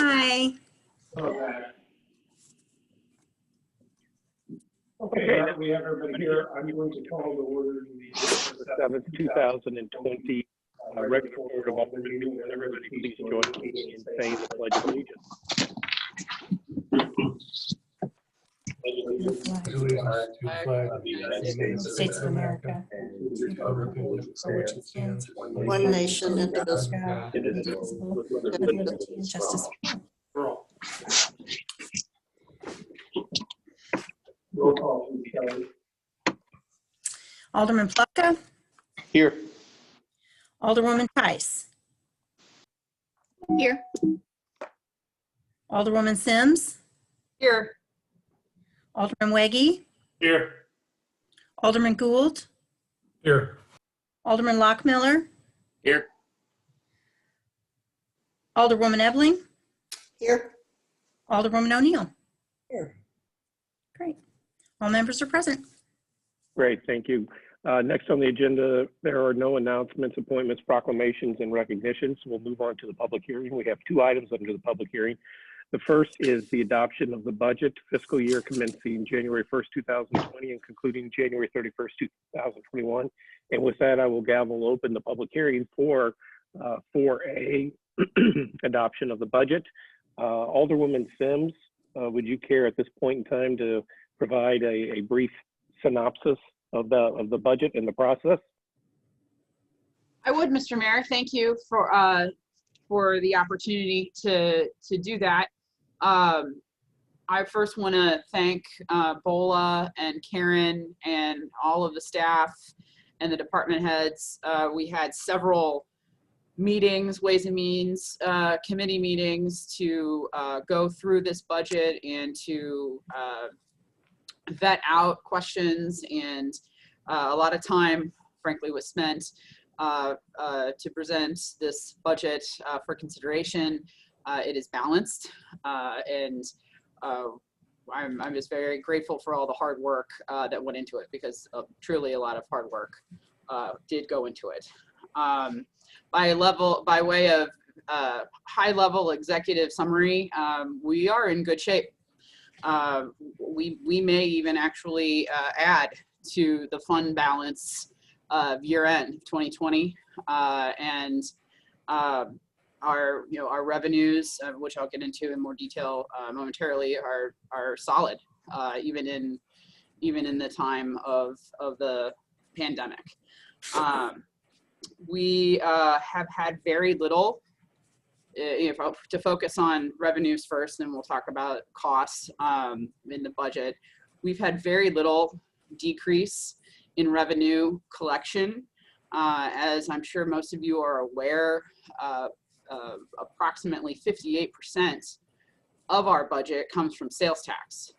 Hi. Okay, now we have everybody here. I'm going to call the order the 7th, 2020 regular board of Aldermen. Everybody please join me in saying the Pledge of Allegiance. Allegiance to the flag of the United States of America, and to the republic for which it stands, one nation, indivisible, with liberty and justice For all. Roll call, please, Kelly. Alderman Plufka, Here. Alderwoman Tice, here. Alderwoman Sims, Here. Alderman Weggie, Here. Alderman Gould, Here. Alderman Lockmiller, Here. Alderwoman Ebling, Here. Alderwoman O'Neill. Here. Great. All members are present. Great, thank you. Next on the agenda, there are no announcements, appointments, proclamations, and recognitions. We'll move on to the public hearing. We have two items under the public hearing. The first is the adoption of the budget fiscal year commencing January 1st, 2020 and concluding January 31st, 2021. And with that, I will gavel open the public hearing for 4A, adoption of the budget. Alderwoman Sims, would you care at this point in time to provide a brief synopsis of the budget and the process? I would, Mr. Mayor. Thank you for the opportunity to do that. I first want to thank Bola and Karen and all of the staff and the department heads. We had several meetings, Ways and Means committee meetings to go through this budget and to vet out questions, and a lot of time, frankly, was spent to present this budget for consideration. It is balanced, and I'm just very grateful for all the hard work that went into it, because truly a lot of hard work did go into it. By way of high-level executive summary, we are in good shape. We may even actually add to the fund balance of year-end 2020, and our revenues, which I'll get into in more detail momentarily, are solid, even in the time of the pandemic. We have had very little. To focus on revenues first, then we'll talk about costs in the budget. We've had very little decrease in revenue collection. As I'm sure most of you are aware, approximately 58% of our budget comes from sales tax.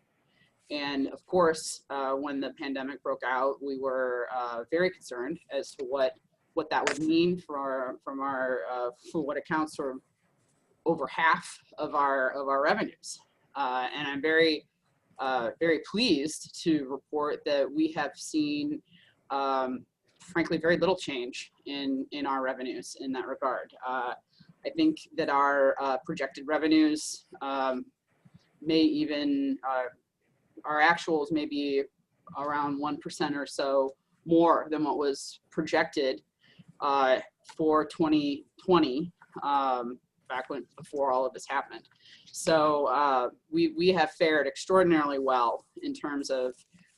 And of course, when the pandemic broke out, we were very concerned as to what that would mean for what accounts for over half of our revenues. And I'm very pleased to report that we have seen, frankly, very little change in our revenues in that regard. I think that our projected revenues may even, our actuals may be around 1% or so more than what was projected for 2020. Before all of this happened. So we have fared extraordinarily well in terms of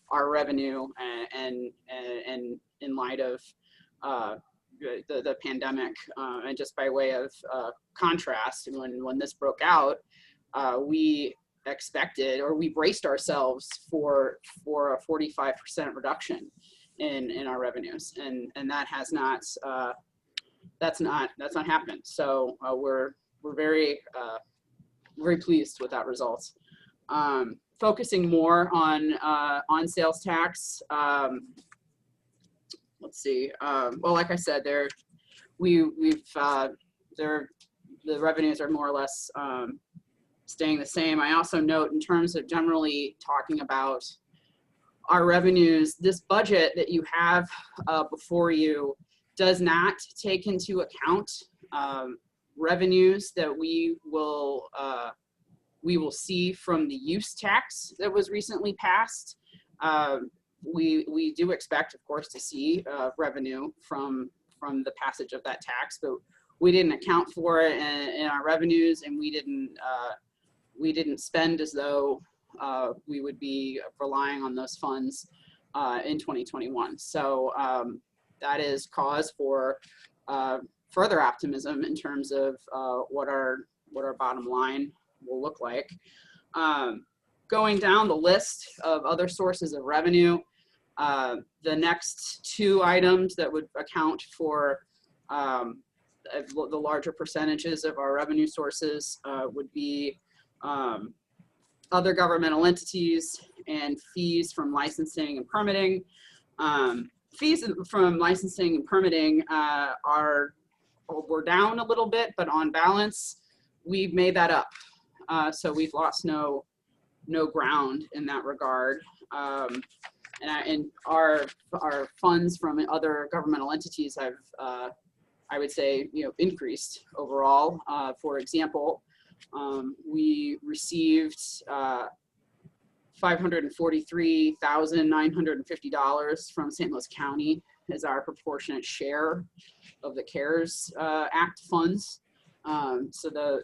our revenue, and in light of the pandemic. And just by way of contrast, when this broke out, we expected, or we braced ourselves for a 45% reduction in our revenues, and that has not that's not happened. So we're very pleased with that result. Focusing more on sales tax. Let's see. Well, like I said, the revenues are more or less staying the same. I also note, in terms of generally talking about our revenues, this budget that you have before you does not take into account revenues that we will see from the use tax that was recently passed. We do expect, of course, to see revenue from the passage of that tax, but we didn't account for it in our revenues, and we didn't spend as though we would be relying on those funds in 2021. So that is cause for further optimism in terms of what our bottom line will look like. Going down the list of other sources of revenue, the next two items that would account for the larger percentages of our revenue sources would be other governmental entities and fees from licensing and permitting. Fees from licensing and permitting were down a little bit, but on balance, we've made that up. So we've lost no ground in that regard. And our funds from other governmental entities have, I would say, increased overall. For example, we received $543,950 from St. Louis County as our proportionate share of the CARES Act funds. So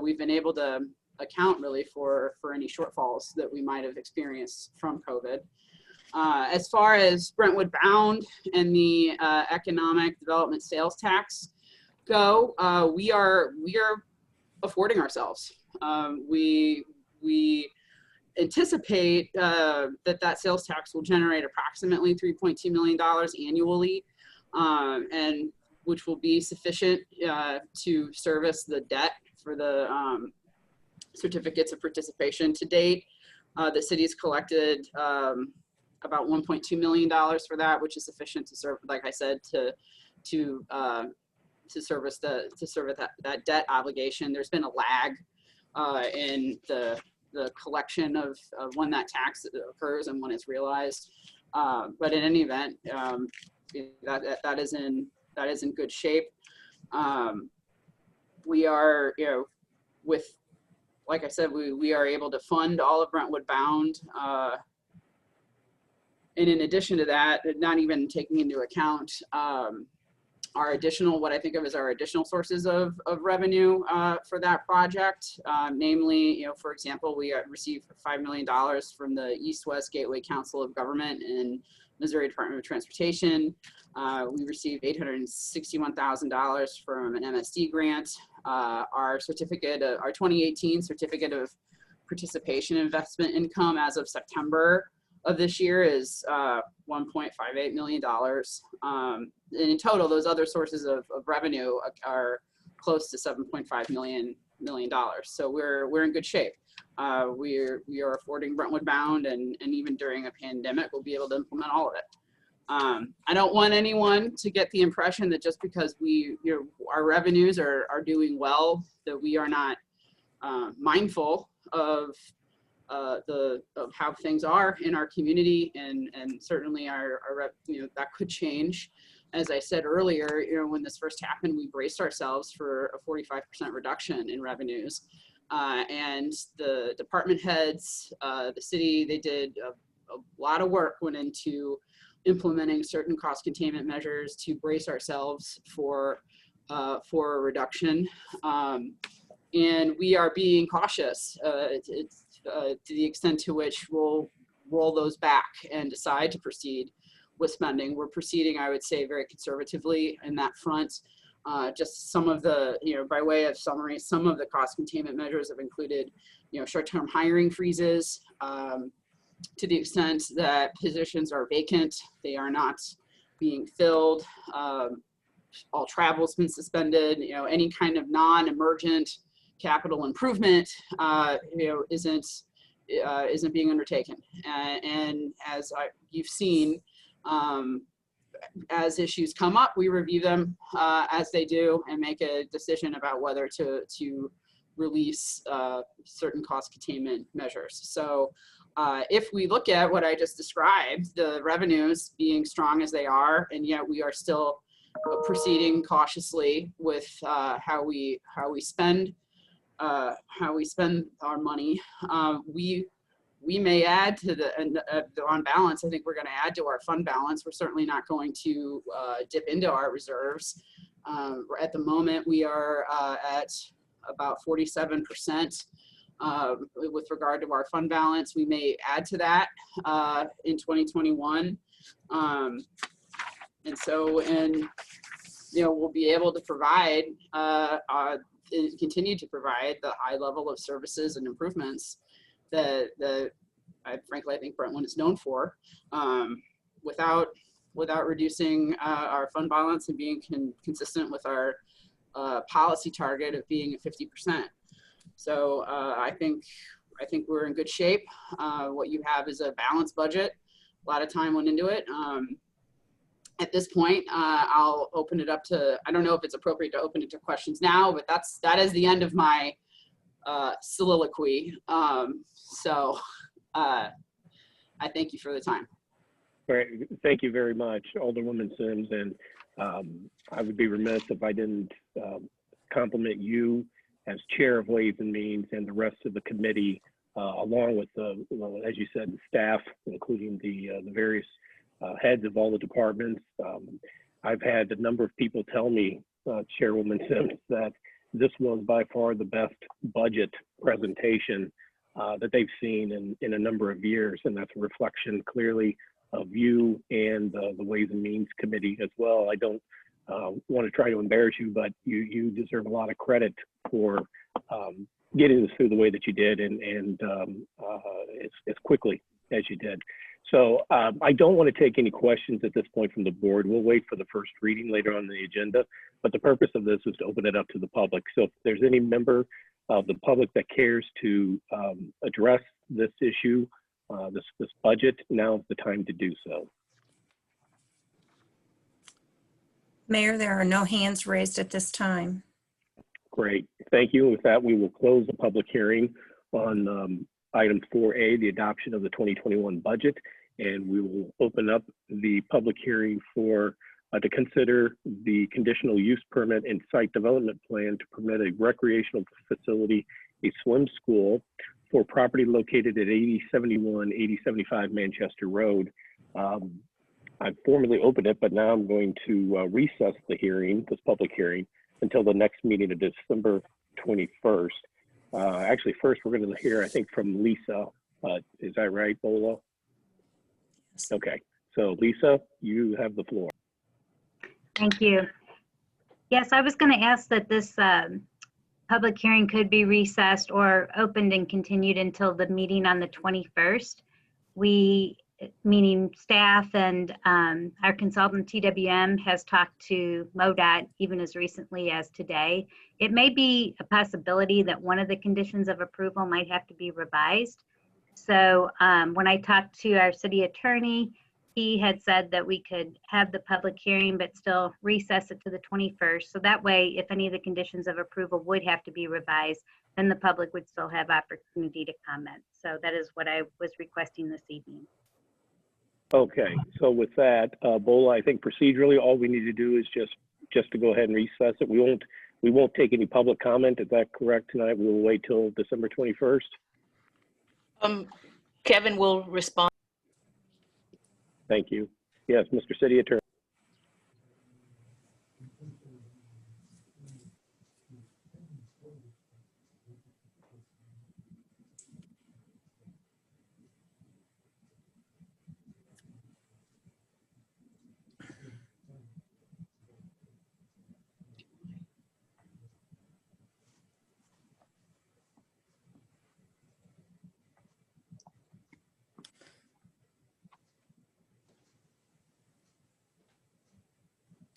we've been able to account really for any shortfalls that we might have experienced from COVID. As far as Brentwood Bound and the economic development sales tax go, we are affording ourselves. We anticipate that sales tax will generate approximately $3.2 million annually, and which will be sufficient to service the debt for the certificates of participation. To date, the city's collected about $1.2 million for that, which is sufficient to serve, like I said, to service that debt obligation. There's been a lag in the collection of when that tax occurs and when it's realized. But in any event, that is in good shape. We are, with, like I said, we are able to fund all of Brentwood Bound. And in addition to that, not even taking into account our additional, what I think of as our additional sources of revenue for that project. Namely, for example, we received $5 million from the East-West Gateway Council of Government and Missouri Department of Transportation. We received $861,000 from an MSD grant. Our 2018 Certificate of Participation investment income as of September of this year is $1.58 million. And in total, those other sources of revenue are close to $7.5 million. So we're in good shape. We are affording Brentwood Bound, and even during a pandemic, we'll be able to implement all of it. I don't want anyone to get the impression that just because our revenues are doing well, that we are not mindful of how things are in our community, and certainly that could change. As I said earlier, when this first happened, we braced ourselves for a 45% reduction in revenues, and the department heads, the city, they did a lot of work went into implementing certain cost containment measures to brace ourselves for a reduction, and we are being cautious. To the extent to which we'll roll those back and decide to proceed with spending. We're proceeding, I would say, very conservatively in that front. Just some of the, by way of summary, some of the cost containment measures have included, short-term hiring freezes. To the extent that positions are vacant, they are not being filled. All travel's been suspended. Any kind of non-emergent capital improvement, isn't being undertaken. And as you've seen, as issues come up, we review them as they do and make a decision about whether to release certain cost containment measures. So if we look at what I just described, the revenues being strong as they are, and yet we are still proceeding cautiously with how we spend our money. We may add to on balance. I think we're going to add to our fund balance. We're certainly not going to dip into our reserves. At the moment, we are at about 47% with regard to our fund balance. We may add to that in 2021. We'll be able to provide, continue to provide the high level of services and improvements that frankly, I think Brentwood is known for, without reducing our fund balance and being consistent with our policy target of being at 50%. So I think we're in good shape. What you have is a balanced budget. A lot of time went into it. At this point, I'll open it up to, I don't know if it's appropriate to open it to questions now, but that is the end of my soliloquy. I thank you for the time. Great. Thank you very much, Alderwoman Sims. And I would be remiss if I didn't compliment you as chair of Ways and Means and the rest of the committee, along with as you said, the staff, including the various heads of all the departments. I've had a number of people tell me, Chairwoman Sims, that this was by far the best budget presentation that they've seen in a number of years, and that's a reflection clearly of you and the Ways and Means Committee as well. I don't want to try to embarrass you, but you deserve a lot of credit for getting this through the way that you did and as quickly as you did. So I don't want to take any questions at this point from the board. We'll wait for the first reading later on the agenda, but the purpose of this is to open it up to the public. So if there's any member of the public that cares to address this issue, this budget, now's the time to do so. Mayor, there are no hands raised at this time. Great, thank you. With that, we will close the public hearing on item 4A, the adoption of the 2021 budget, and we will open up the public hearing for to consider the conditional use permit and site development plan to permit a recreational facility, a swim school, for property located at 8071, 8075 Manchester Road. I formally opened it, but now I'm going to recess the hearing, this public hearing, until the next meeting of December 21st. Actually, first we're going to hear, I think, from Lisa. Is that right, Bola? Yes. Okay, so Lisa, you have the floor. Thank you. Yes, I was going to ask that this public hearing could be recessed or opened and continued until the meeting on the 21st. We, meaning staff and our consultant TWM, has talked to MoDOT even as recently as today. It may be a possibility that one of the conditions of approval might have to be revised. So when I talked to our city attorney, he had said that we could have the public hearing but still recess it to the 21st. So that way, if any of the conditions of approval would have to be revised, then the public would still have opportunity to comment. So that is what I was requesting this evening. Okay, so with that, Bola, I think procedurally, all we need to do is just to go ahead and recess it. We won't take any public comment. Is that correct tonight? We will wait till December 21st. Kevin will respond. Thank you. Yes, Mr. City Attorney.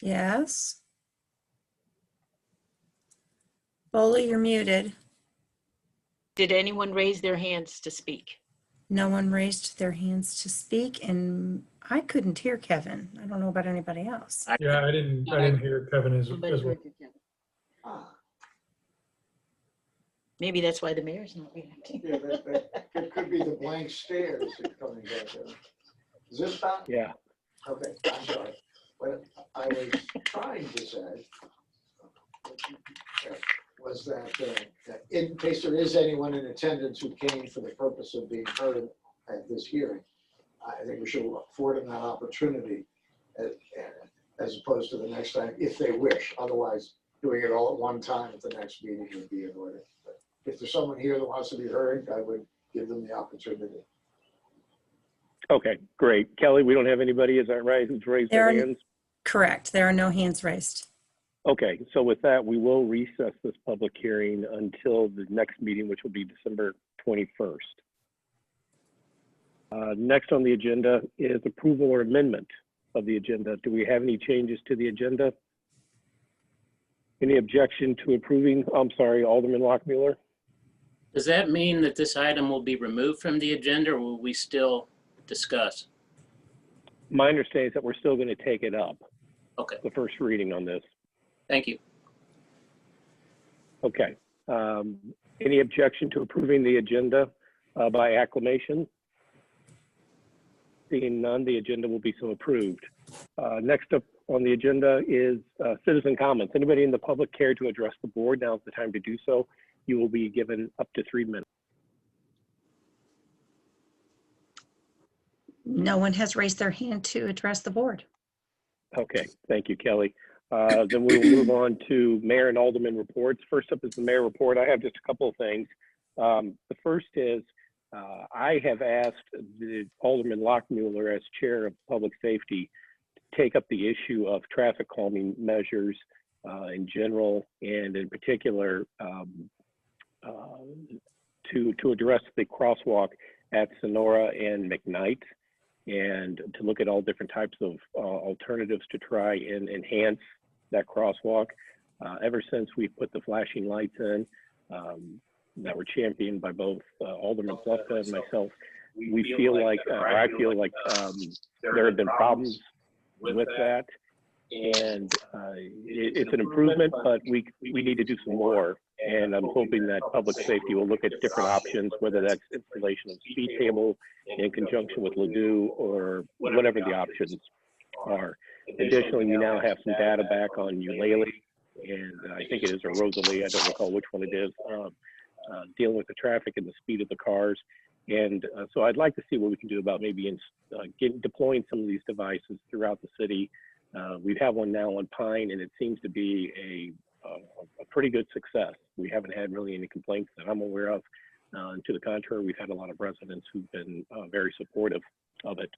Yes. Bola, you're muted. Did anyone raise their hands to speak? No one raised their hands to speak, and I couldn't hear Kevin. I don't know about anybody else. Yeah, I didn't hear Kevin as well. Maybe that's why the mayor's not reacting. Yeah, it could be the blank stares coming back there. Is this done? Yeah. Okay, I'm sorry. what I was trying to say was that in case there is anyone in attendance who came for the purpose of being heard at this hearing, I think we should afford them that opportunity as opposed to the next time, if they wish. Otherwise, doing it all at one time at the next meeting would be in order. But if there's someone here that wants to be heard, I would give them the opportunity. Okay, great. Kelly, we don't have anybody, is that right, who's raised their hands? Correct. There are no hands raised. Okay, so with that, we will recess this public hearing until the next meeting, which will be December 21st. Next on the agenda is approval or amendment of the agenda. Do we have any changes to the agenda? Any objection to approving? I'm sorry, Alderman Lockmuller? Does that mean that this item will be removed from the agenda, or will we still discuss? My understanding is that we're still going to take it up. Okay, The first reading on this. thank you. Okay. Any objection to approving the agenda by acclamation? Seeing none, the agenda will be so approved. Next up on the agenda is citizen comments. Anybody in the public care to address the board? Now is the time to do so. You will be given up to 3 minutes. No one has raised their hand to address the board. Okay, thank you, Kelly. Then we will move on to mayor and alderman reports. First up is the mayor report. I have just a couple of things. The first is I have asked the Alderman Lockmuller as chair of public safety to take up the issue of traffic calming measures in general and in particular to address the crosswalk at Sonora and McKnight, and to look at all different types of alternatives to try and enhance that crosswalk. Ever since we put the flashing lights in that were championed by both Alderman Plufka and myself, we feel like, or I feel like there have been problems with that. And it's an improvement, but we need to do some more. And I'm hoping that public safety will look at different options, whether that's installation of speed table in conjunction with Ladue or whatever the options are. Additionally, we now have some data back on Eulalie, and I think it is a Rosalie, I don't recall which one it is, dealing with the traffic and the speed of the cars. And so I'd like to see what we can do about maybe deploying some of these devices throughout the city. We have one now on Pine, and it seems to be a pretty good success. We haven't had really any complaints that I'm aware of. To the contrary, we've had a lot of residents who've been very supportive of it.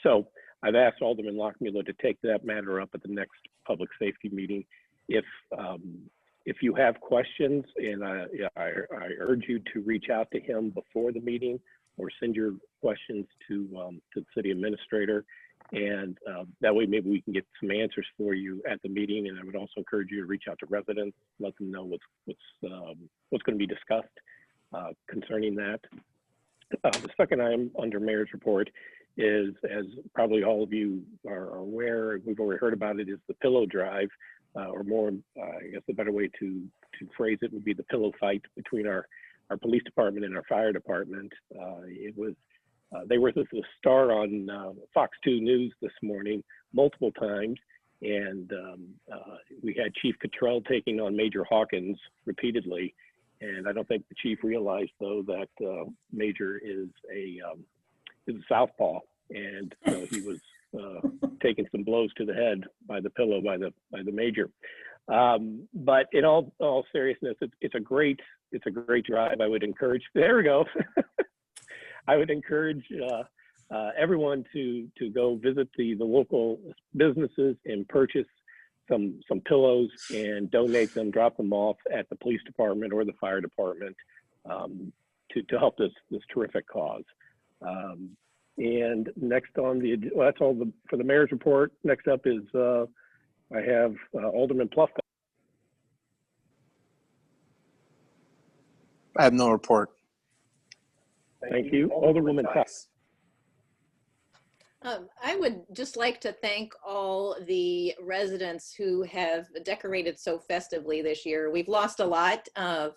So I've asked Alderman Lockmuller to take that matter up at the next public safety meeting. If you have questions, and I urge you to reach out to him before the meeting or send your questions to the city administrator. And that way maybe we can get some answers for you at the meeting. And I would also encourage you to reach out to residents, let them know what's going to be discussed concerning that. The second item under mayor's report is, as probably all of you are aware, we've already heard about it, is the pillow drive, or more, I guess the better way to phrase it would be the pillow fight between our police department and our fire department. They were the star on Fox 2 News this morning multiple times, and we had Chief Cottrell taking on Major Hawkins repeatedly. And I don't think the chief realized, though, that Major is a southpaw, and so he was taking some blows to the head by the pillow by the Major. But in all seriousness, it's a great drive. I would encourage. There we go. I would encourage everyone to go visit the local businesses and purchase some pillows and donate them, drop them off at the police department or the fire department to help this terrific cause. And next on well, that's all for the mayor's report. Next up is I have Alderman Plufka. I have no report. Thank you. Alderwoman Tuss. I would just like to thank all the residents who have decorated so festively this year. We've lost a lot of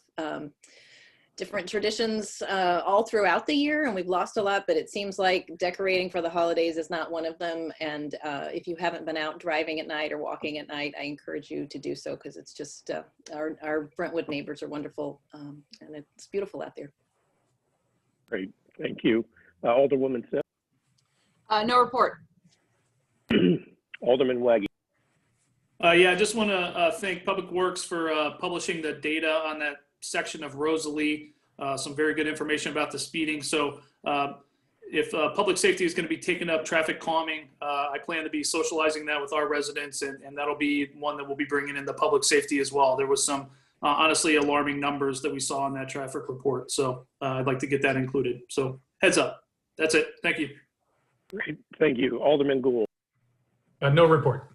different traditions all throughout the year, and we've lost a lot, but it seems like decorating for the holidays is not one of them. And if you haven't been out driving at night or walking at night, I encourage you to do so, because it's just, our Brentwood neighbors are wonderful, and it's beautiful out there. Great, thank you. Alderwoman Sipp. No report. Alderman Waggy. Yeah, I just want to thank Public Works for publishing the data on that section of Rosalie. Some very good information about the speeding. So if public safety is going to be taking up traffic calming, I plan to be socializing that with our residents, and that'll be one that we'll be bringing in the public safety as well. There was some honestly alarming numbers that we saw in that traffic report. So I'd like to get that included. So heads up. That's it. Thank you. Great, thank you. Alderman Gould. No report.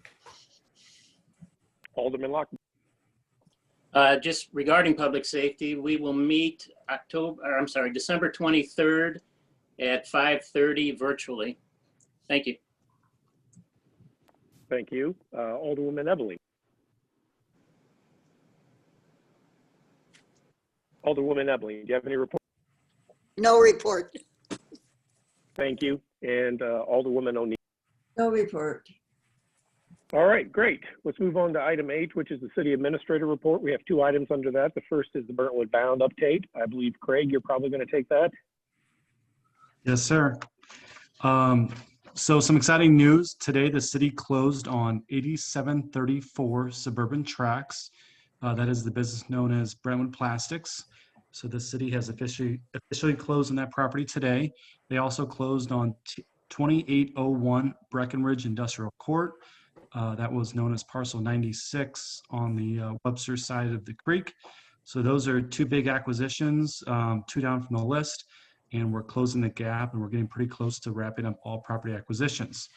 Alderman Lockwood. Just regarding public safety, we will meet December 23rd at 5:30 virtually. Thank you. Thank you. Alderwoman Everly. Alderwoman Everly, do you have any report? No report. Thank you. And Alderwoman O'Neill. No report. All right, great. Let's move on to item 8, which is the city administrator report. We have 2 items under that. The first is the Brentwood Bound update. I believe, Craig, you're probably going to take that. Yes, sir. So some exciting news. Today, the city closed on 8734 Suburban Tracks. That is the business known as Brentwood Plastics. So the city has officially closed on that property today. They also closed on 2801 Breckenridge Industrial Court. That was known as parcel 96 on the Webster side of the creek. So those are 2 big acquisitions, 2 down from the list, and we're closing the gap, and we're getting pretty close to wrapping up all property acquisitions.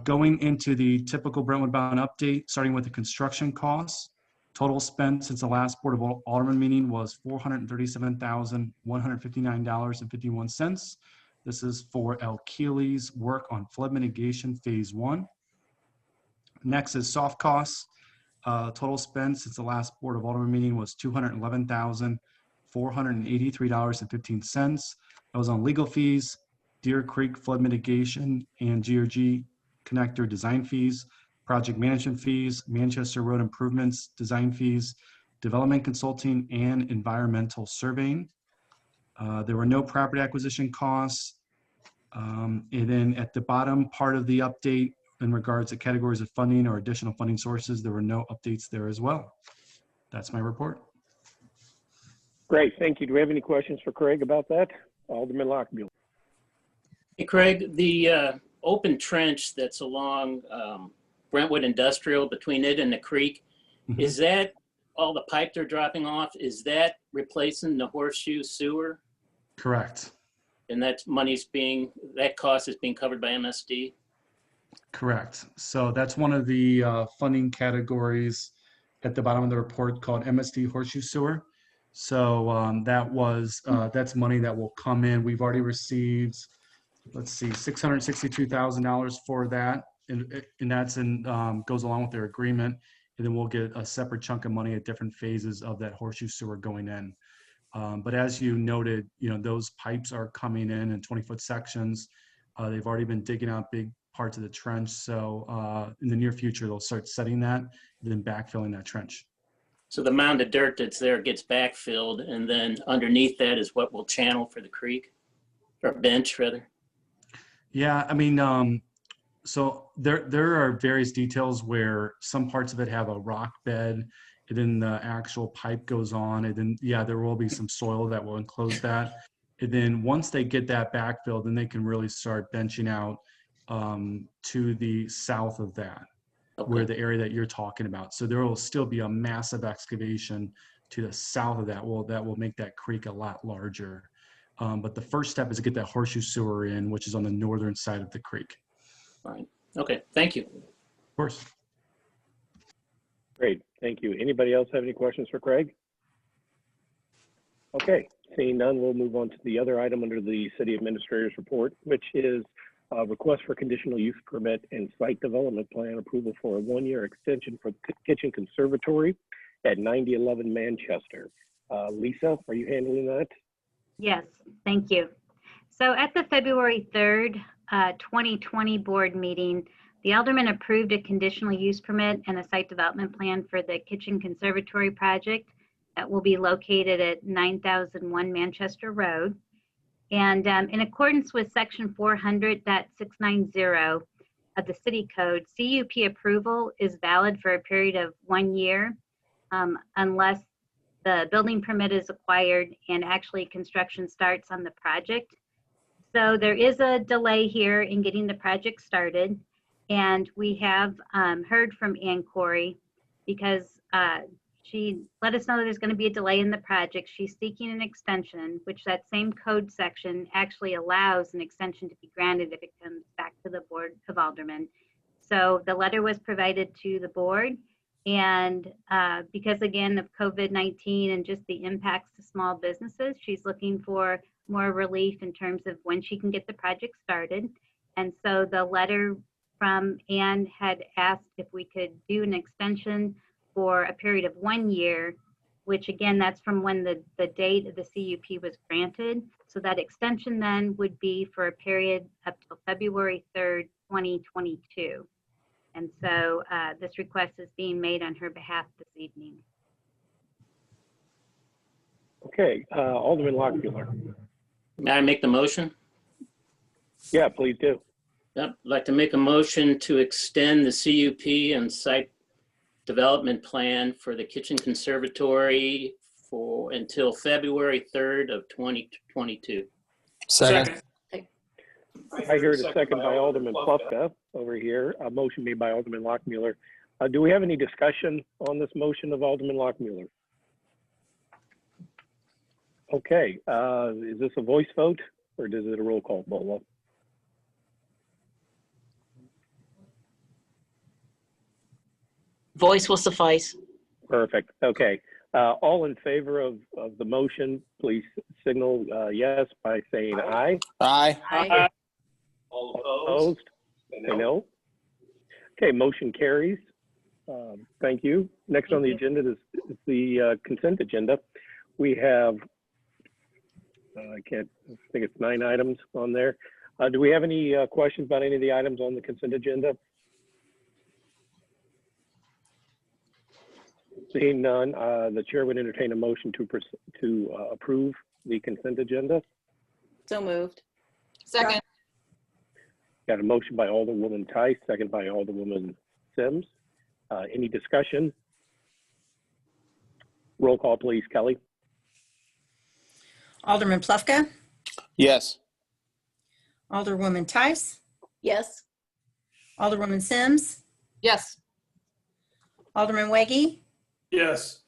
Going into the typical Brentwood Bound update, starting with the construction costs, total spent since the last Board of Aldermen meeting was $437,159.51. This is for El Keely's work on flood mitigation phase 1. Next is soft costs. Total spend since the last Board of Aldermen meeting was $211,483.15. That was on legal fees, Deer Creek flood mitigation and GRG connector design fees, project management fees, Manchester Road improvements, design fees, development consulting, and environmental surveying. There were no property acquisition costs. And then at the bottom part of the update, in regards to categories of funding or additional funding sources, there were no updates there as well. That's my report. Great, thank you. Do we have any questions for Craig about that? Alderman Lockbill. Hey, Craig, the open trench that's along Brentwood Industrial, between it and the creek, is that all the pipe they're dropping off? Is that replacing the horseshoe sewer? Correct. And that cost is being covered by MSD? Correct. So that's one of the funding categories at the bottom of the report called MSD horseshoe sewer. So that's money that will come in. We've already received, let's see, $662,000 for that, and that's goes along with their agreement. And then we'll get a separate chunk of money at different phases of that horseshoe sewer going in. But as you noted, those pipes are coming in 20-foot sections. They've already been digging out big parts of the trench. So in the near future, they'll start setting that and then backfilling that trench. So the mound of dirt that's there gets backfilled, and then underneath that is what will channel for the creek, or bench rather? Yeah, I mean, so there are various details where some parts of it have a rock bed, and then the actual pipe goes on, and then, yeah, there will be some soil that will enclose that. And then once they get that backfilled, then they can really start benching out to the south of that, where the area that you're talking about. So there will still be a massive excavation to the south of that. That will make that creek a lot larger. But the first step is to get that horseshoe sewer in, which is on the northern side of the creek. Fine. Okay, thank you. Of course. Great, thank you. Anybody else have any questions for Craig? Okay, seeing none, we'll move on to the other item under the city administrator's report, which is a request for conditional use permit and site development plan approval for a 1-year extension for the kitchen conservatory at 9011 Manchester. Lisa, are you handling that? Yes, thank you. So at the February 3rd, 2020 board meeting, the Aldermen approved a conditional use permit and a site development plan for the kitchen conservatory project that will be located at 9001 Manchester Road. And in accordance with section 400.690 of the city code, CUP approval is valid for a period of 1 year unless the building permit is acquired and actually construction starts on the project. So there is a delay here in getting the project started. And we have heard from Ann Corey because she let us know that there's going to be a delay in the project. She's seeking an extension, which that same code section actually allows an extension to be granted if it comes back to the Board of Aldermen. So the letter was provided to the board. And because again of COVID-19 and just the impacts to small businesses, she's looking for more relief in terms of when she can get the project started. And so the letter from Ann had asked if we could do an extension for a period of 1 year, which again, that's from when the date of the CUP was granted. So that extension then would be for a period up till February 3rd, 2022. And so this request is being made on her behalf this evening. Okay, Alderman Lockmuller. May I make the motion? Yeah, please do. Yep, I'd like to make a motion to extend the CUP and site development plan for the kitchen conservatory for until February 3rd of 2022. Second. I heard a second by Alderman Plufka over here. A motion made by Alderman Lockmuller. Do we have any discussion on this motion of Alderman Lockmuller? Okay, is this a voice vote or is it a roll call, Bolo? Voice will suffice. Perfect. Okay. All in favor of the motion, please signal yes by saying aye. Aye. Aye. All opposed? Say no. Okay, motion carries. Thank you. Next on the agenda is the consent agenda. We have, I think it's 9 items on there. Do we have any questions about any of the items on the consent agenda? Seeing none, the chair would entertain a motion to approve the consent agenda. So moved. Second. Got a motion by Alderwoman Tice, second by Alderwoman Sims. Any discussion? Roll call, please, Kelly. Alderman Plufka, Yes. Alderwoman Tice, Yes. Alderwoman Sims, Yes. Alderman Weggie, Yes.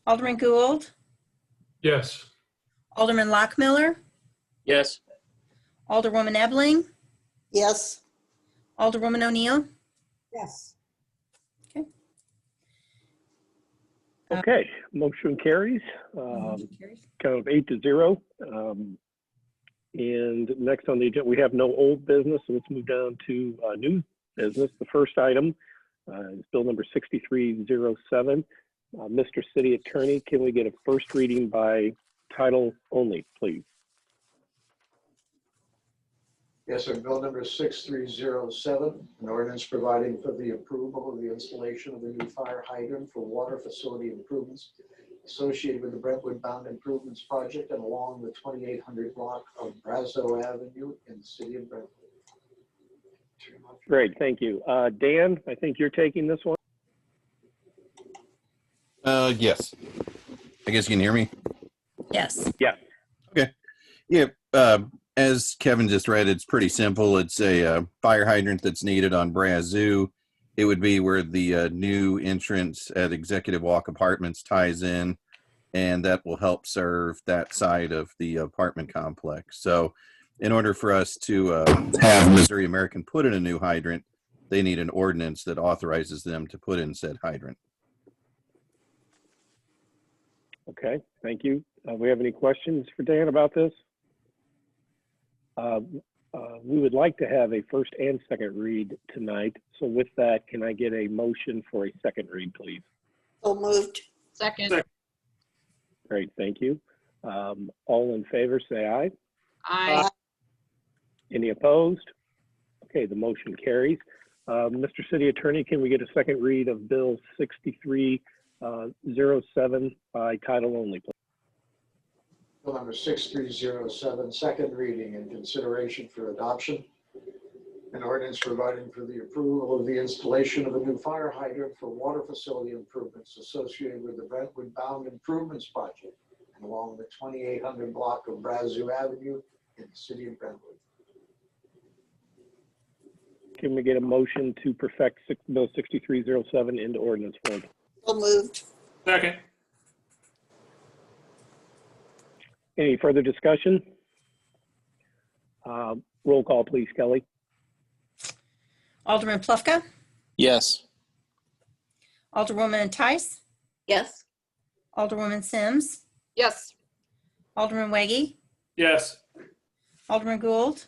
Alderman Gould, Yes. Alderman Lockmiller, Yes. Alderwoman Ebling, Yes. Alderwoman O'Neill. Yes. Okay, motion carries. Motion carries. Count of 8-0. And next on the agenda, we have no old business, so let's move down to new business. The first item is bill number 6307. Mr. City Attorney, can we get a first reading by title only, please? Yes, sir. Bill number 6307, an ordinance providing for the approval of the installation of a new fire hydrant for water facility improvements associated with the Brentwood Bound Improvements Project and along the 2800 block of Brazo Avenue in the city of Brentwood. Great, thank you. Dan, I think you're taking this one. Yes. I guess you can hear me. Yes. Yeah. Okay. Yeah. As Kevin just read, it's pretty simple. It's a fire hydrant that's needed on Brazo. It would be where the new entrance at Executive Walk Apartments ties in, and that will help serve that side of the apartment complex. So in order for us to have Missouri American put in a new hydrant, they need an ordinance that authorizes them to put in said hydrant. Okay, thank you. We have any questions for Dan about this? We would like to have a first and second read tonight. So with that, can I get a motion for a second read, please? So moved. Second. Great, thank you. All in favor, say aye. Aye. Any opposed? Okay, the motion carries. Mr. City Attorney, can we get a second read of Bill 6307 by title only, please? Bill number 6307, second reading and consideration for adoption. An ordinance providing for the approval of the installation of a new fire hydrant for water facility improvements associated with the Brentwood Bound Improvements Project and along the 2800 block of Brazos Avenue in the city of Brentwood. Can we get a motion to perfect Bill 6307 into ordinance form? So moved. Second. Any further discussion? Roll call, please, Kelly. Alderman Plufka, Yes. Alderwoman Tice, Yes. Alderwoman Sims, Yes. Alderman Weggie, Yes. Alderman Gould,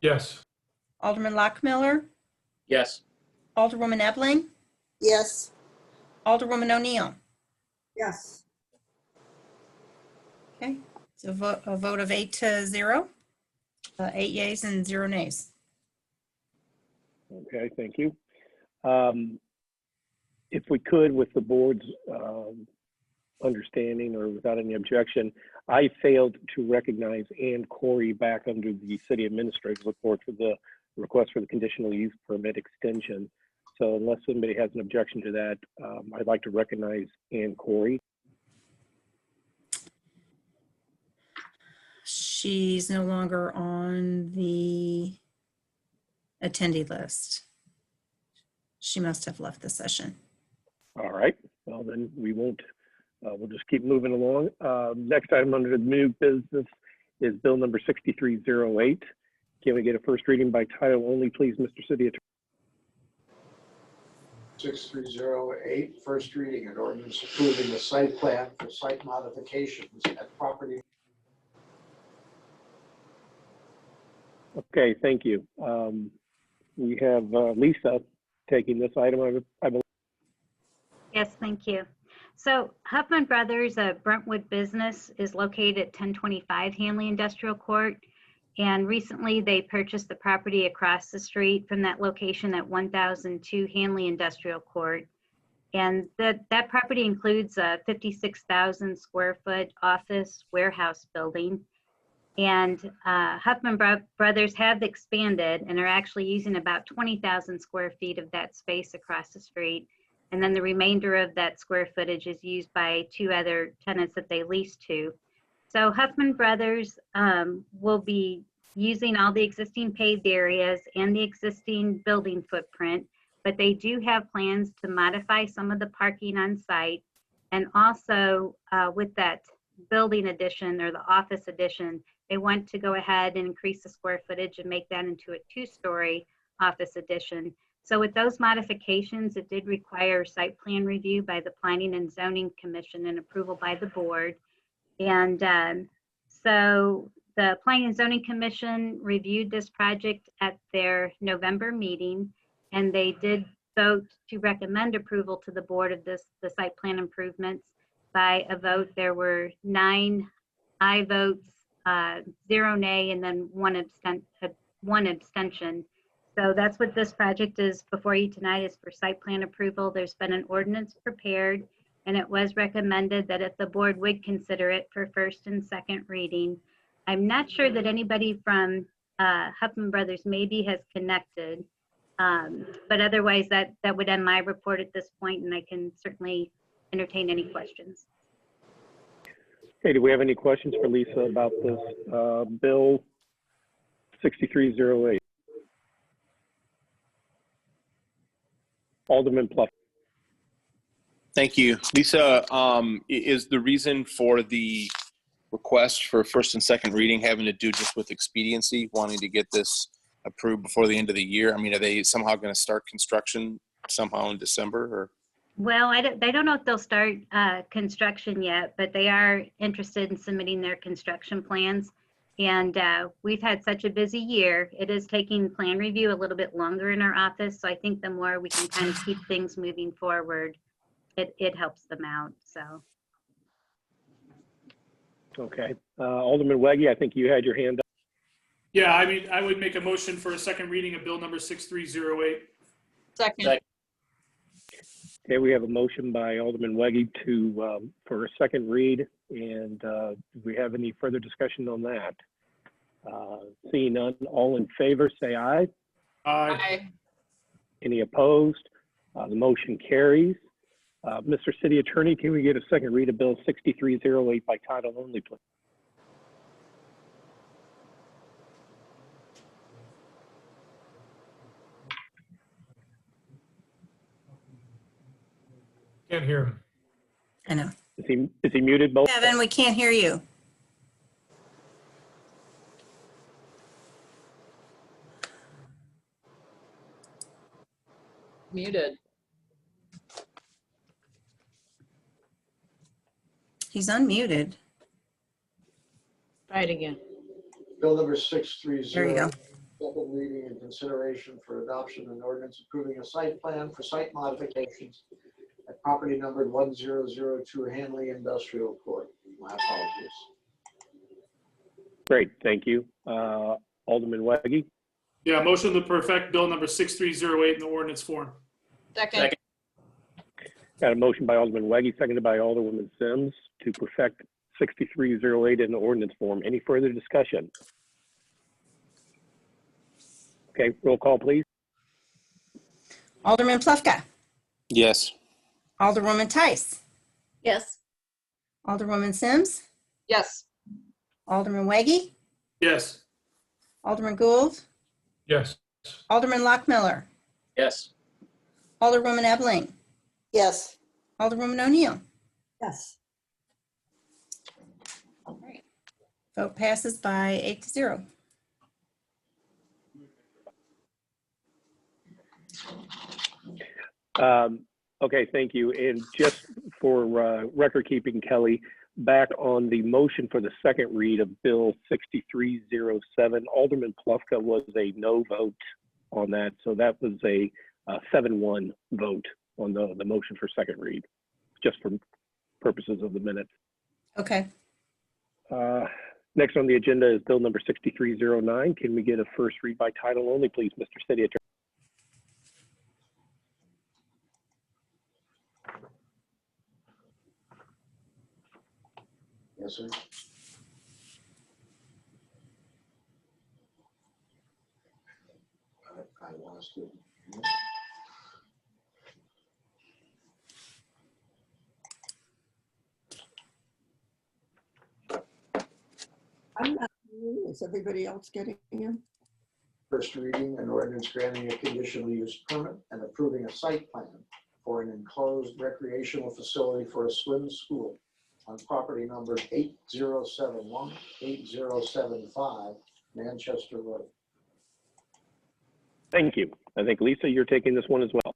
Yes. Alderman Lockmiller, Yes. Alderwoman Ebling, Yes. Alderwoman O'Neill. Yes. Okay, so a vote of 8-0, 8 yeas and 0 nays. Okay, thank you. If we could, with the board's understanding or without any objection, I failed to recognize Ann Corey back under the city administrator's report for the request for the conditional use permit extension. So unless somebody has an objection to that, I'd like to recognize Ann Corey. She's no longer on the attendee list. She must have left the session. All right, well then we won't, we'll just keep moving along. Next item under the new business is bill number 6308. Can we get a first reading by title only, please, Mr. City Attorney? 6308, first reading, an ordinance approving the site plan for site modifications at property. Okay, thank you. We have Lisa taking this item, I believe. Yes, thank you. So Huffman Brothers, a Brentwood business, is located at 1025 Hanley Industrial Court. And recently they purchased the property across the street from that location at 1002 Hanley Industrial Court. And that property includes a 56,000 square foot office warehouse building. And Huffman Brothers have expanded and are actually using about 20,000 square feet of that space across the street. And then the remainder of that square footage is used by 2 other tenants that they lease to. So Huffman Brothers will be using all the existing paved areas and the existing building footprint, but they do have plans to modify some of the parking on site. And also with that building addition or the office addition, they want to go ahead and increase the square footage and make that into a 2-story office addition. So with those modifications, it did require site plan review by the Planning and Zoning Commission and approval by the board. And so the Planning and Zoning Commission reviewed this project at their November meeting, and they did vote to recommend approval to the board of the site plan improvements by a vote. There were 9 aye votes, 0 nay, and then one abstention. So that's what this project is before you tonight, is for site plan approval. There's been an ordinance prepared, and it was recommended that if the board would consider it for first and second reading. I'm not sure that anybody from Huffman Brothers maybe has connected, but otherwise that would end my report at this point, and I can certainly entertain any questions. Okay, do we have any questions for Lisa about this bill 6308? Alderman Pluff. Thank you. Lisa, is the reason for the request for first and second reading having to do just with expediency, wanting to get this approved before the end of the year? I mean, are they somehow going to start construction somehow in December? Or? Well, I don't know if they'll start construction yet, but they are interested in submitting their construction plans. And we've had such a busy year. It is taking plan review a little bit longer in our office. So I think the more we can kind of keep things moving forward, it helps them out. So. Okay. Alderman Weggie, I think you had your hand up. Yeah, I mean, I would make a motion for a second reading of bill number 6308. Second. Okay, we have a motion by Alderman Weggie to, for a second read. And do we have any further discussion on that? Seeing none, all in favor, say aye. Aye. Any opposed? The motion carries. Mr. City Attorney, can we get a second read of Bill 6308 by title only, please? Can't hear him. I know. Is he muted both? Kevin, we can't hear you. Muted. He's unmuted. Try it again. Bill number 630. There you go. Second reading and consideration for adoption and ordinance approving a site plan for site modifications at property numbered 1002 Hanley Industrial Court. My apologies. Great, thank you. Alderman Weggie. Yeah, motion to perfect bill number 6308 in the ordinance form. Second. Got a motion by Alderman Weggie, seconded by Alderwoman Sims to perfect 6308 in the ordinance form. Any further discussion? Okay, roll call, please. Alderman Plufka. Yes. Alderwoman Tice. Yes. Alderwoman Sims. Yes. Alderman Weggie. Yes. Alderman Gould. Yes. Alderman Lockmiller. Yes. Alderwoman Ebling. Yes. Alderwoman O'Neill. Yes. All right. Vote passes by 8-0. Okay, thank you. And just for record keeping, Kelly, back on the motion for the second read of Bill 6307, Alderman Plufka was a no vote on that. So that was a 7-1 vote on the motion for second read, just for purposes of the minutes. Okay. Next on the agenda is Bill number 6309. Can we get a first read by title only, please, Mr. City Attorney? Yes, sir. I lost it. I'm not, is everybody else getting in? First reading, an ordinance granting a conditional use permit and approving a site plan for an enclosed recreational facility for a swim school on property number 8071, 8075, Manchester Road. Thank you. I think, Lisa, you're taking this one as well.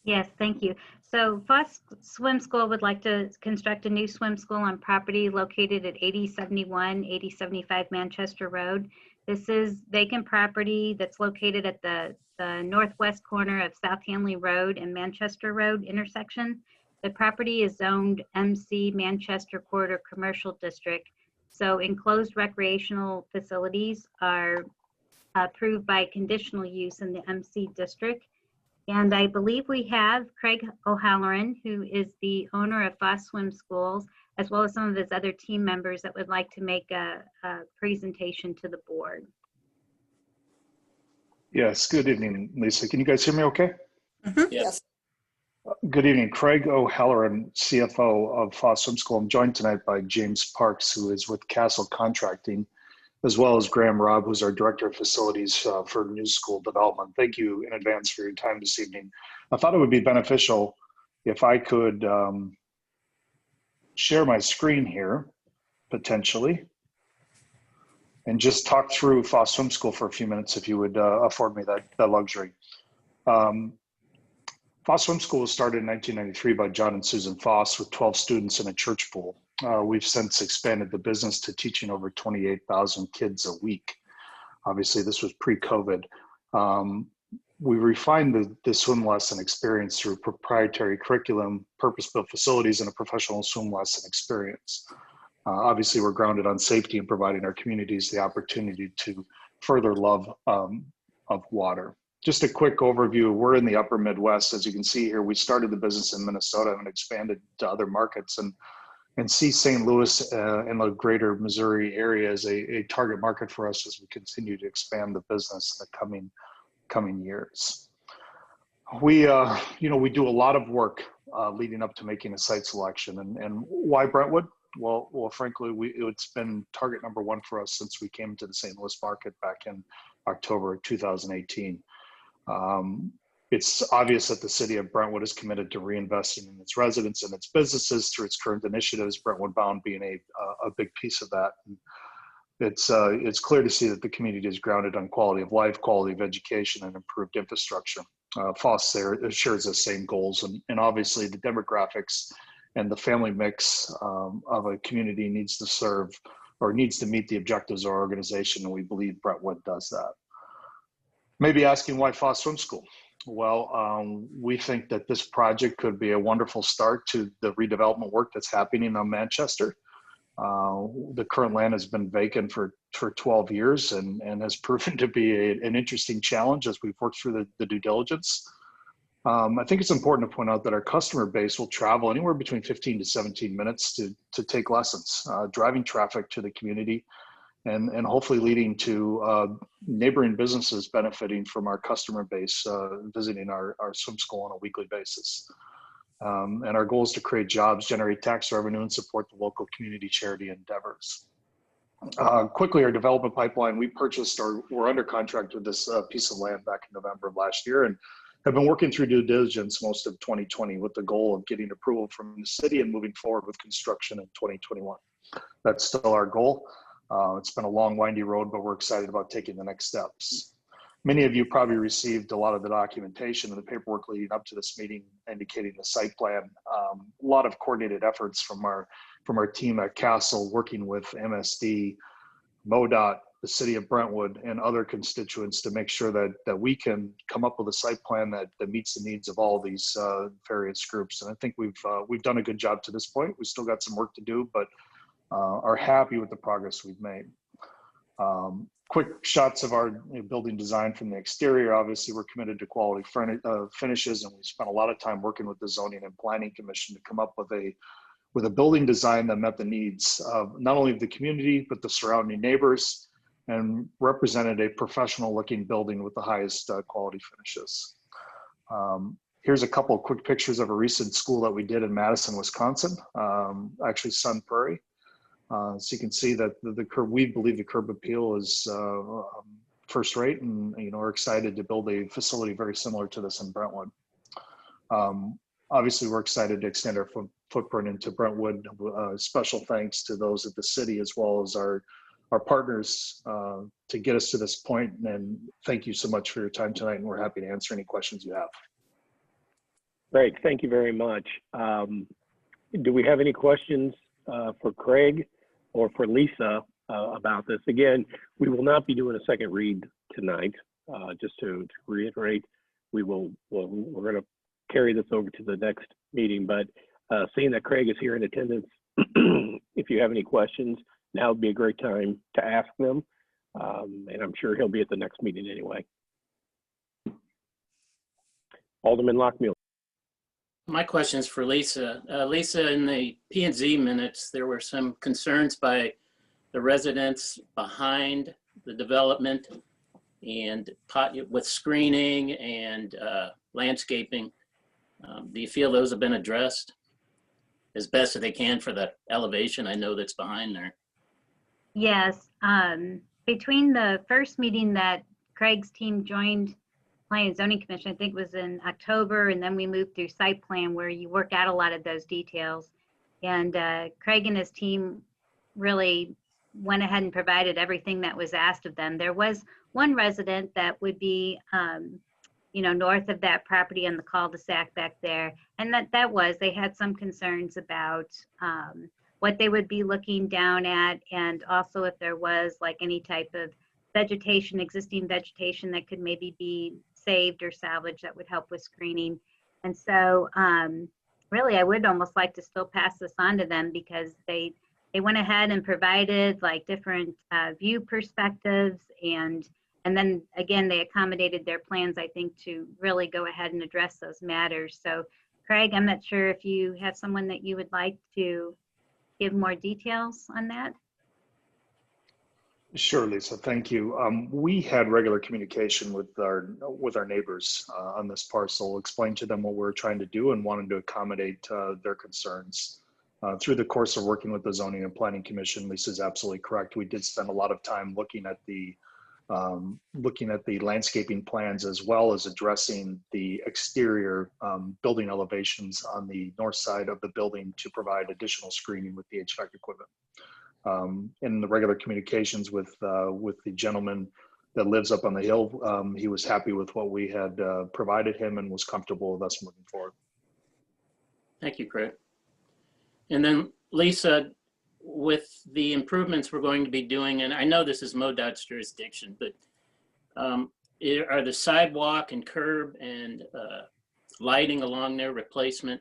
Yes, thank you. So Foss Swim School would like to construct a new swim school on property located at 8071, 8075 Manchester Road. This is vacant property that's located at the northwest corner of South Hanley Road and Manchester Road intersection. The property is zoned MC Manchester Corridor Commercial District. So enclosed recreational facilities are approved by conditional use in the MC district. And I believe we have Craig O'Halloran, who is the owner of Foss Swim Schools, as well as some of his other team members that would like to make a presentation to the board. Yes, good evening, Lisa. Can you guys hear me okay? Mm-hmm. Yes. Good evening, Craig O'Halloran, CFO of Foss Swim School. I'm joined tonight by James Parks, who is with Castle Contracting, as well as Graham Robb, who's our Director of Facilities for New School Development. Thank you in advance for your time this evening. I thought it would be beneficial if I could share my screen here, potentially, and just talk through Foss Swim School for a few minutes, if you would afford me that luxury. Foss Swim School was started in 1993 by John and Susan Foss with 12 students in a church pool. We've since expanded the business to teaching over 28,000 kids a week. Obviously, this was pre-COVID. We refined the swim lesson experience through proprietary curriculum, purpose-built facilities, and a professional swim lesson experience. Obviously, we're grounded on safety and providing our communities the opportunity to further love of water. Just a quick overview. We're in the upper Midwest. As you can see here, we started the business in Minnesota and expanded to other markets, and see St. Louis and the greater Missouri area as a target market for us as we continue to expand the business in the coming years. We do a lot of work leading up to making a site selection. And why Brentwood? Well, frankly, it's been target number one for us since we came to the St. Louis market back in October of 2018. It's obvious that the city of Brentwood is committed to reinvesting in its residents and its businesses through its current initiatives, Brentwood Bound being a big piece of that. And it's clear to see that the community is grounded on quality of life, quality of education, and improved infrastructure. FOSS there shares the same goals, and obviously the demographics and the family mix of a community needs to serve or needs to meet the objectives of our organization, and we believe Brentwood does that. Maybe asking why FOSS Swim School? Well, we think that this project could be a wonderful start to the redevelopment work that's happening on Manchester. The current land has been vacant for 12 years and has proven to be an interesting challenge as we've worked through the due diligence. I think it's important to point out that our customer base will travel anywhere between 15 to 17 minutes to take lessons, driving traffic to the community and hopefully leading to neighboring businesses benefiting from our customer base visiting our swim school on a weekly basis. And our goal is to create jobs, generate tax revenue, and support the local community charity endeavors. Quickly, our development pipeline, we purchased or we're under contract with this piece of land back in November of last year and have been working through due diligence most of 2020 with the goal of getting approval from the city and moving forward with construction in 2021. That's still our goal. It's been a long, windy road, but we're excited about taking the next steps. Many of you probably received a lot of the documentation and the paperwork leading up to this meeting indicating the site plan. A lot of coordinated efforts from our team at Castle, working with MSD, MoDOT, the city of Brentwood, and other constituents to make sure that we can come up with a site plan that meets the needs of all these various groups. And I think we've done a good job to this point. We still got some work to do, but are happy with the progress we've made. Quick shots of our building design from the exterior. Obviously, we're committed to quality finishes, and we spent a lot of time working with the Zoning and Planning Commission to come up with a building design that met the needs of not only the community, but the surrounding neighbors, and represented a professional looking building with the highest quality finishes. Here's a couple of quick pictures of a recent school that we did in Madison, Wisconsin, actually Sun Prairie. So you can see that we believe the curb appeal is first rate, and are excited to build a facility very similar to this in Brentwood. Obviously, we're excited to extend our footprint into Brentwood. Special thanks to those at the city as well as our partners to get us to this point. And thank you so much for your time tonight, and we're happy to answer any questions you have. Great, thank you very much. Do we have any questions for Craig or for Lisa about this? Again, we will not be doing a second read tonight. Just to reiterate, we're going to carry this over to the next meeting, but seeing that Craig is here in attendance, if you have any questions, now would be a great time to ask them. And I'm sure he'll be at the next meeting anyway. Alderman Lockmuir. My question is for Lisa. Lisa, in the P&Z minutes, there were some concerns by the residents behind the development and with screening and landscaping. Do you feel those have been addressed as best as they can for the elevation I know that's behind there? Yes. Between the first meeting that Craig's team joined Planning and Zoning Commission, I think was in October, and then we moved through site plan where you work out a lot of those details. And Craig and his team really went ahead and provided everything that was asked of them. There was one resident that would be, north of that property on the cul-de-sac back there. And they had some concerns about what they would be looking down at, and also if there was like any type of existing vegetation that could maybe be saved or salvaged that would help with screening. And so really I would almost like to still pass this on to them because they they went ahead and provided like different view perspectives, and then again, they accommodated their plans, I think, to really go ahead and address those matters. So Craig, I'm not sure if you have someone that you would like to give more details on that. Sure, Lisa, thank you. We had regular communication with our neighbors on this parcel, explained to them what we're trying to do and wanted to accommodate their concerns. Through the course of working with the Zoning and Planning Commission, Lisa's absolutely correct. We did spend a lot of time looking at the landscaping plans, as well as addressing the exterior building elevations on the north side of the building to provide additional screening with the HVAC equipment. In the regular communications with the gentleman that lives up on the hill, he was happy with what we had provided him and was comfortable with us moving forward. Thank you, Craig. And then Lisa, with the improvements we're going to be doing, and I know this is MoDOT's jurisdiction, but are the sidewalk and curb and lighting along there replacement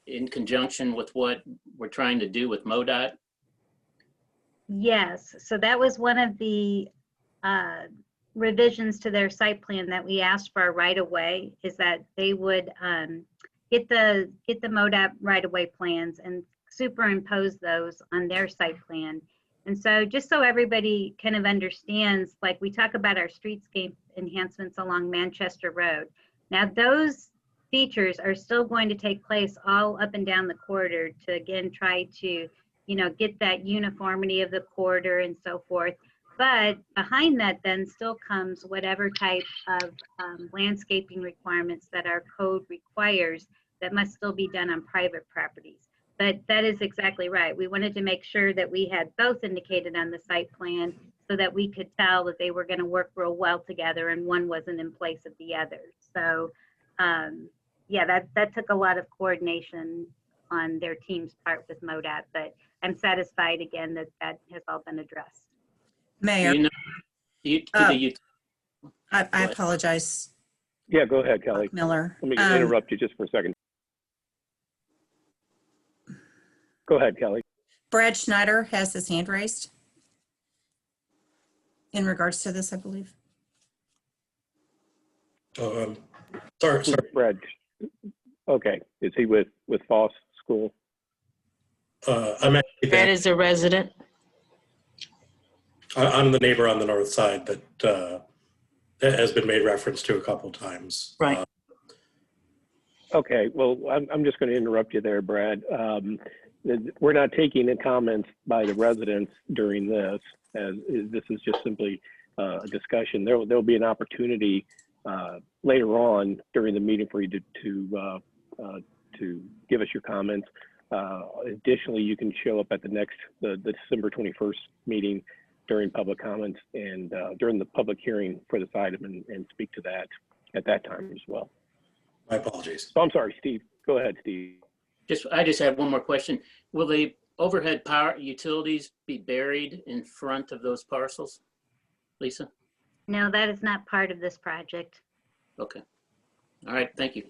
in conjunction with what we're trying to do with MoDOT? Yes, so that was one of the revisions to their site plan that we asked for right away, is that they would get the MoDOT right of way plans and superimpose those on their site plan. And so just so everybody kind of understands, like we talk about our streetscape enhancements along Manchester Road. Now those features are still going to take place all up and down the corridor to again try to, you know, get that uniformity of the corridor and so forth. But behind that then still comes whatever type of landscaping requirements that our code requires that must still be done on private properties. But that is exactly right. We wanted to make sure that we had both indicated on the site plan so that we could tell that they were going to work real well together and one wasn't in place of the other. So yeah, that took a lot of coordination on their team's part with MoDOT, but I'm satisfied again that that has all been addressed. Mayor, I apologize. Yeah, go ahead, Kelly. Miller. Let me interrupt you just for a second. Go ahead, Kelly. Brad Schneider has his hand raised in regards to this, I believe. Sorry. Brad. Okay. Is he with Foss School? I'm actually Brad is a resident. I'm the neighbor on the north side that has been made reference to a couple times. Right. Okay. Well, I'm just going to interrupt you there, Brad. We're not taking the comments by the residents during this, as this is just simply a discussion. There'll be an opportunity later on during the meeting for you to give us your comments. Additionally, you can show up at the December 21st meeting during public comments and during the public hearing for this item and speak to that at that time as well. My apologies. So I'm sorry, Steve. Go ahead, Steve. I just have one more question. Will the overhead power utilities be buried in front of those parcels, Lisa? No, that is not part of this project. Okay. All right. Thank you.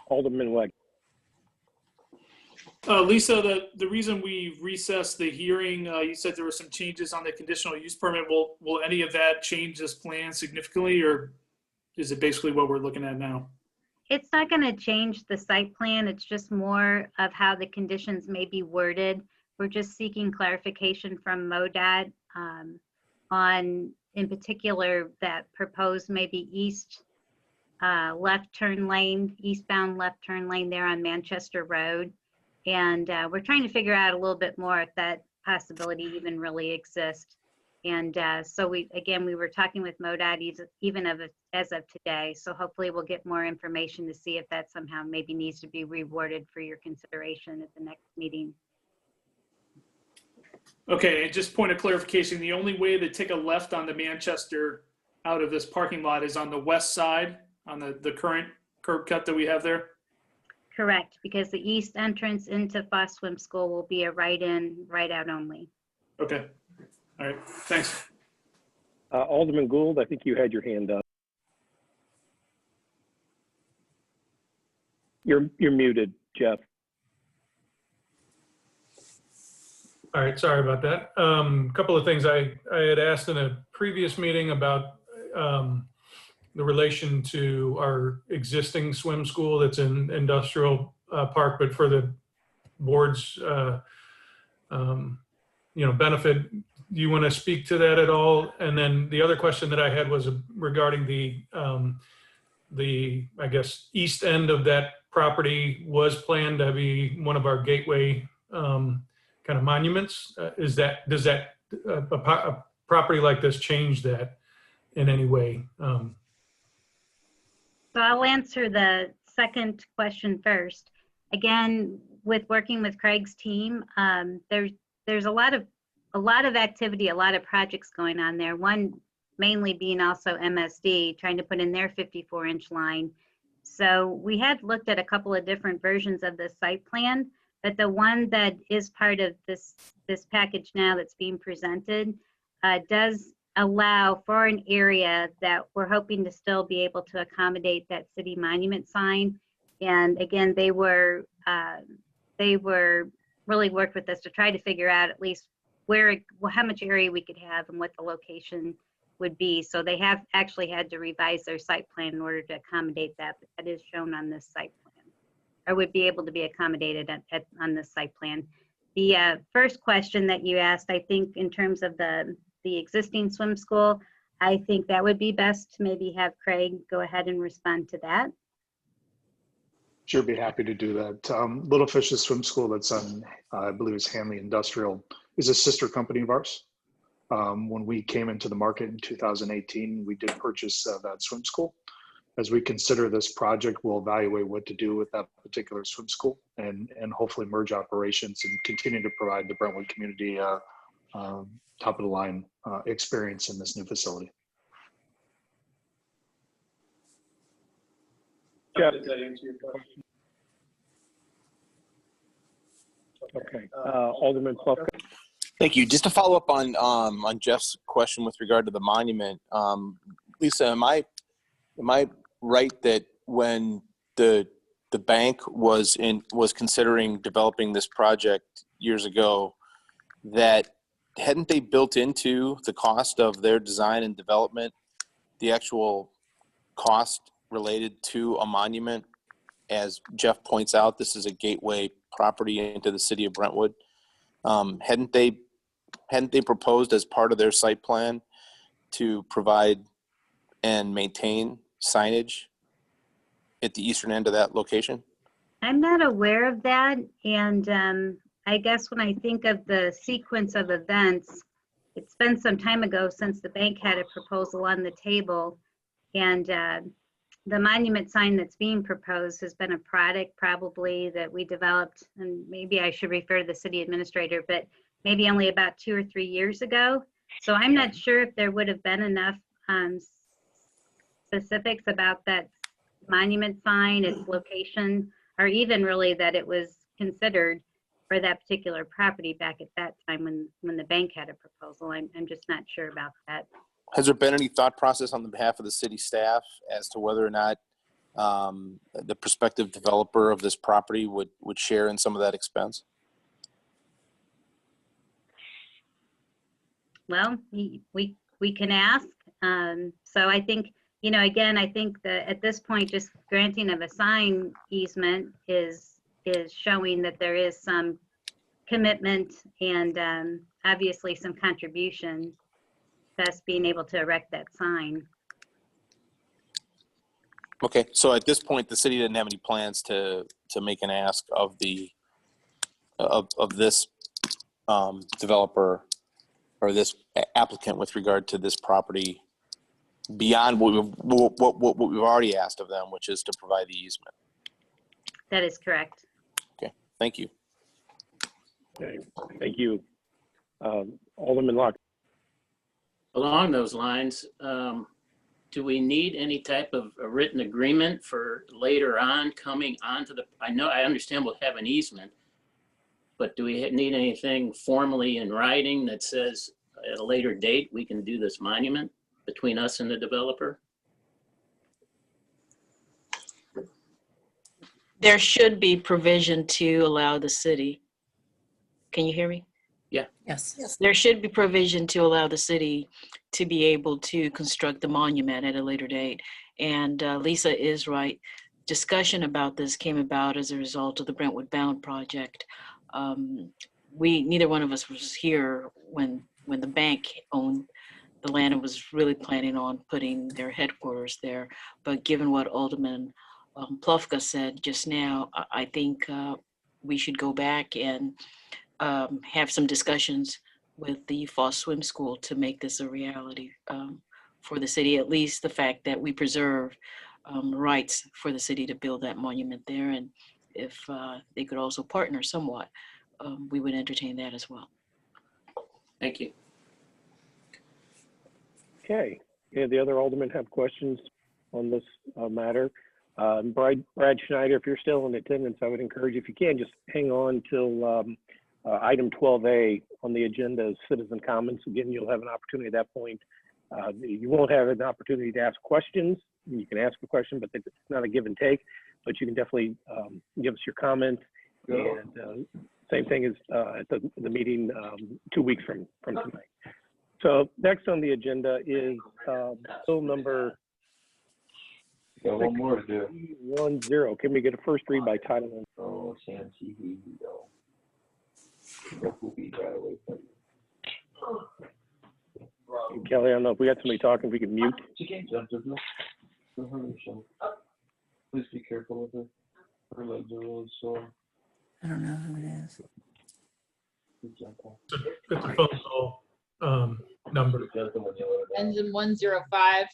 Alderman Wegg. Lisa, the reason we recessed the hearing, you said there were some changes on the conditional use permit. Will any of that change this plan significantly, or is it basically what we're looking at now? It's not going to change the site plan. It's just more of how the conditions may be worded. We're just seeking clarification from MoDOT on, in particular, that proposed maybe eastbound left turn lane there on Manchester Road. And we're trying to figure out a little bit more if that possibility even really exists. And so we were talking with MoDOT even as of today. So hopefully we'll get more information to see if that somehow maybe needs to be reworded for your consideration at the next meeting. Okay, and just point of clarification, the only way to take a left on the Manchester out of this parking lot is on the west side, on the current curb cut that we have there? Correct, because the east entrance into Foss Swim School will be a right in, right out only. Okay. All right, thanks. Alderman Gould, I think you had your hand up. You're muted, Jeff. All right, sorry about that. Couple of things I had asked in a previous meeting about the relation to our existing swim school that's in Industrial Park, but for the board's benefit. Do you want to speak to that at all? And then the other question that I had was regarding the I guess east end of that property was planned to be one of our gateway kind of monuments. Does that a property like this change that in any way? So I'll answer the second question first. Again, with working with Craig's team, there's a lot of activity, a lot of projects going on there. One mainly being also MSD trying to put in their 54-inch line. So we had looked at a couple of different versions of the site plan, but the one that is part of this package now that's being presented does allow for an area that we're hoping to still be able to accommodate that city monument sign. And again, they were really worked with us to try to figure out at least how much area we could have and what the location would be. So they have actually had to revise their site plan in order to accommodate that, but that is shown on this site plan, or would be able to be accommodated on this site plan. The first question that you asked, I think in terms of the existing swim school, I think that would be best to maybe have Craig go ahead and respond to that. Sure, be happy to do that. Little Fish's Swim School that's on, I believe it's Hanley Industrial, is a sister company of ours. When we came into the market in 2018, we did purchase that swim school. As we consider this project, we'll evaluate what to do with that particular swim school and hopefully merge operations and continue to provide the Brentwood community top of the line experience in this new facility. Jeff. Did that answer your question? Okay, Alderman Plufka. Thank you. Just to follow up on Jeff's question with regard to the monument, Lisa, am I right that when the bank was considering developing this project years ago, that hadn't they built into the cost of their design and development the actual cost related to a monument? As Jeff points out, this is a gateway property into the city of Brentwood. Hadn't they proposed as part of their site plan to provide and maintain signage at the eastern end of that location? I'm not aware of that. And I guess when I think of the sequence of events, it's been some time ago since the bank had a proposal on the table. And the monument sign that's being proposed has been a product probably that we developed, and maybe I should refer to the city administrator, but maybe only about 2 or 3 years ago. So I'm not sure if there would have been enough specifics about that monument sign, its location, or even really that it was considered for that particular property back at that time when the bank had a proposal. I'm just not sure about that. Has there been any thought process on the behalf of the city staff as to whether or not the prospective developer of this property would share in some of that expense? Well, we can ask. So I think, again, I think that at this point, just granting of a sign easement is showing that there is some commitment and obviously some contribution to us being able to erect that sign. Okay, so at this point, the city didn't have any plans to make an ask of this developer or this applicant with regard to this property beyond what we've already asked of them, which is to provide the easement. That is correct. Okay, thank you. Okay, thank you. Alderman Locke. Along those lines, do we need any type of a written agreement for later on coming onto the, I understand we'll have an easement, but do we need anything formally in writing that says at a later date we can do this monument between us and the developer? There should be provision to allow the city. Can you hear me? Yes. There should be provision to allow the city to be able to construct the monument at a later date. And Lisa is right. Discussion about this came about as a result of the Brentwood Bound project. Neither one of us was here when the bank owned the land and was really planning on putting their headquarters there. But given what Alderman Plufka said just now, I think we should go back and have some discussions with the Foss Swim School to make this a reality for the city, at least the fact that we preserve rights for the city to build that monument there. And if they could also partner somewhat, we would entertain that as well. Thank you. Okay. Yeah, the other aldermen have questions on this matter. Brad Schneider, if you're still in attendance, I would encourage, if you can, just hang on till item 12A on the agenda is citizen comments. Again, you'll have an opportunity at that point. You won't have an opportunity to ask questions. You can ask a question, but it's not a give and take, but you can definitely give us your comments. And same thing as at the meeting 2 weeks from tonight. So next on the agenda is bill number 10. Can we get a first read by title? Oh, Sam TV, Kelly, I don't know if we got somebody talking, if we can mute. She can't jump, there's no hurry, so please be careful with her. Her legs are really sore. I don't know who it is. It's a phone call number. Engine 105.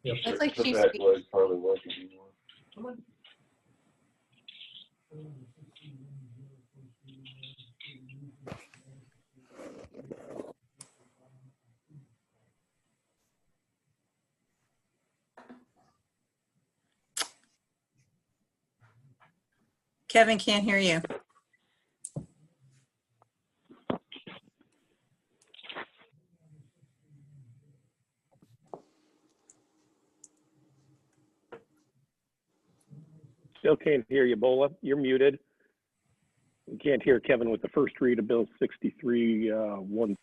Yep. That's like Her she's back leg probably working anymore. Come on. Kevin can't hear you. Still can't hear you, Bola. You're muted. We can't hear Kevin with the first read of Bill 63-1.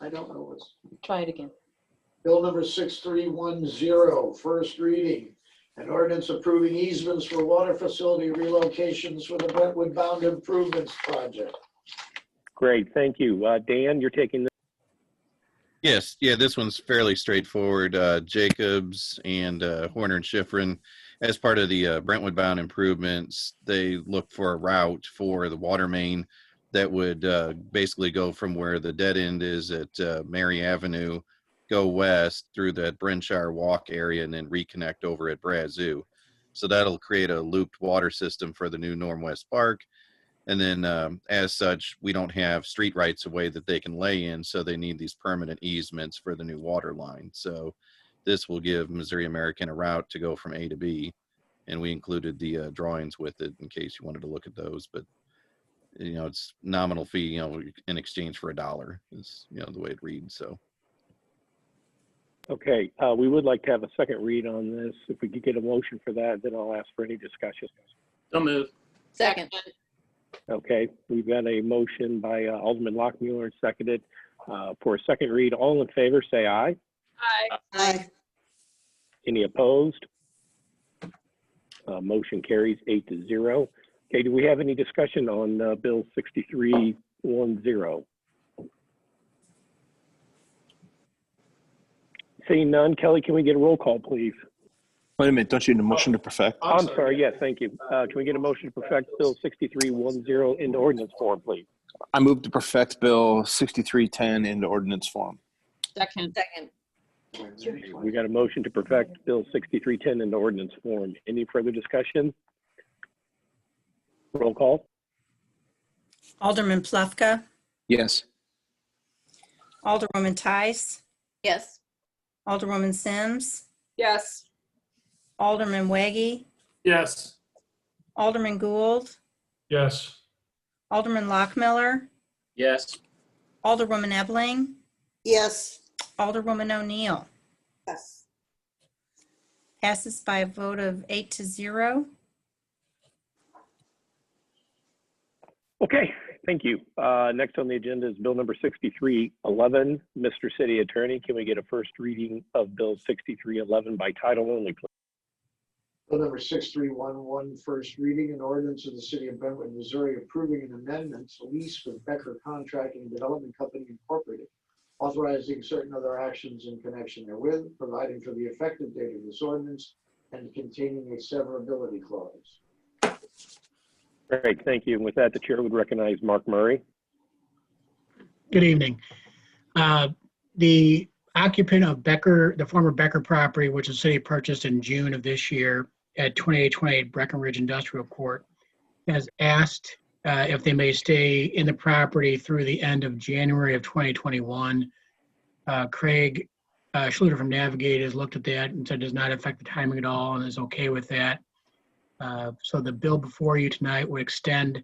I don't know what's. Try it again. Bill number 6310, first reading. An ordinance approving easements for water facility relocations for the Brentwood Bound Improvements Project. Great, thank you. Dan, you're taking this. Yes, yeah, this one's fairly straightforward. Jacobs and Horner and Schifrin, as part of the Brentwood Bound improvements, they look for a route for the water main that would basically go from where the dead end is at Mary Avenue, go west through that Brenshire Walk area, and then reconnect over at Brazoo. So that'll create a looped water system for the new Norm West Park. And then as such, we don't have street rights of way that they can lay in, so they need these permanent easements for the new water line. So this will give Missouri American a route to go from A to B. And we included the drawings with it in case you wanted to look at those. But, you know, it's nominal fee, you know, in exchange for $1 is, you know, the way it reads. So. Okay, we would like to have a second read on this. If we could get a motion for that, then I'll ask for any discussion. So move. second. Okay, we've got a motion by Alderman Lockmuller, seconded for a second read. All in favor, say aye. Aye. Aye. Any opposed? Motion carries 8-0. Okay, do we have any discussion on Bill 6310? Seeing none, Kelly, can we get a roll call, please? Wait a minute, don't you need a motion to perfect? I'm sorry, yes, thank you. Can we get a motion to perfect Bill 6310 into ordinance form, please? I move to perfect Bill 6310 into ordinance form. Second. We got a motion to perfect Bill 6310 into ordinance form. Any further discussion? Roll call. Alderman Plufka, Yes. Alderwoman Tice, Yes. Alderwoman Sims, Yes. Alderman Weggie, Yes. Alderman Gould, Yes. Alderman Lockmiller, Yes. Alderwoman Ebling, Yes. Alderwoman O'Neill. Yes. Passes by a vote of 8-0. Okay, Thank you. Next on the agenda is Bill number 6311. Mr. City Attorney, can we get a first reading of Bill 6311 by title only, please? Bill number 6311, first reading, an ordinance of the City of Brentwood, Missouri, approving an amendment to lease with Becker Contracting and Development Company Incorporated, authorizing certain other actions in connection therewith, providing for the effective date of this ordinance, and containing a severability clause. Great, thank you. And with that, the chair would recognize Mark Murray. Good evening. The occupant of Becker, the former Becker property, which the city purchased in June of this year at 2828 Breckenridge Industrial Court, has asked if they may stay in the property through the end of January of 2021. Craig Schluter from Navigate has looked at that and said it does not affect the timing at all and is okay with that. So the bill before you tonight would extend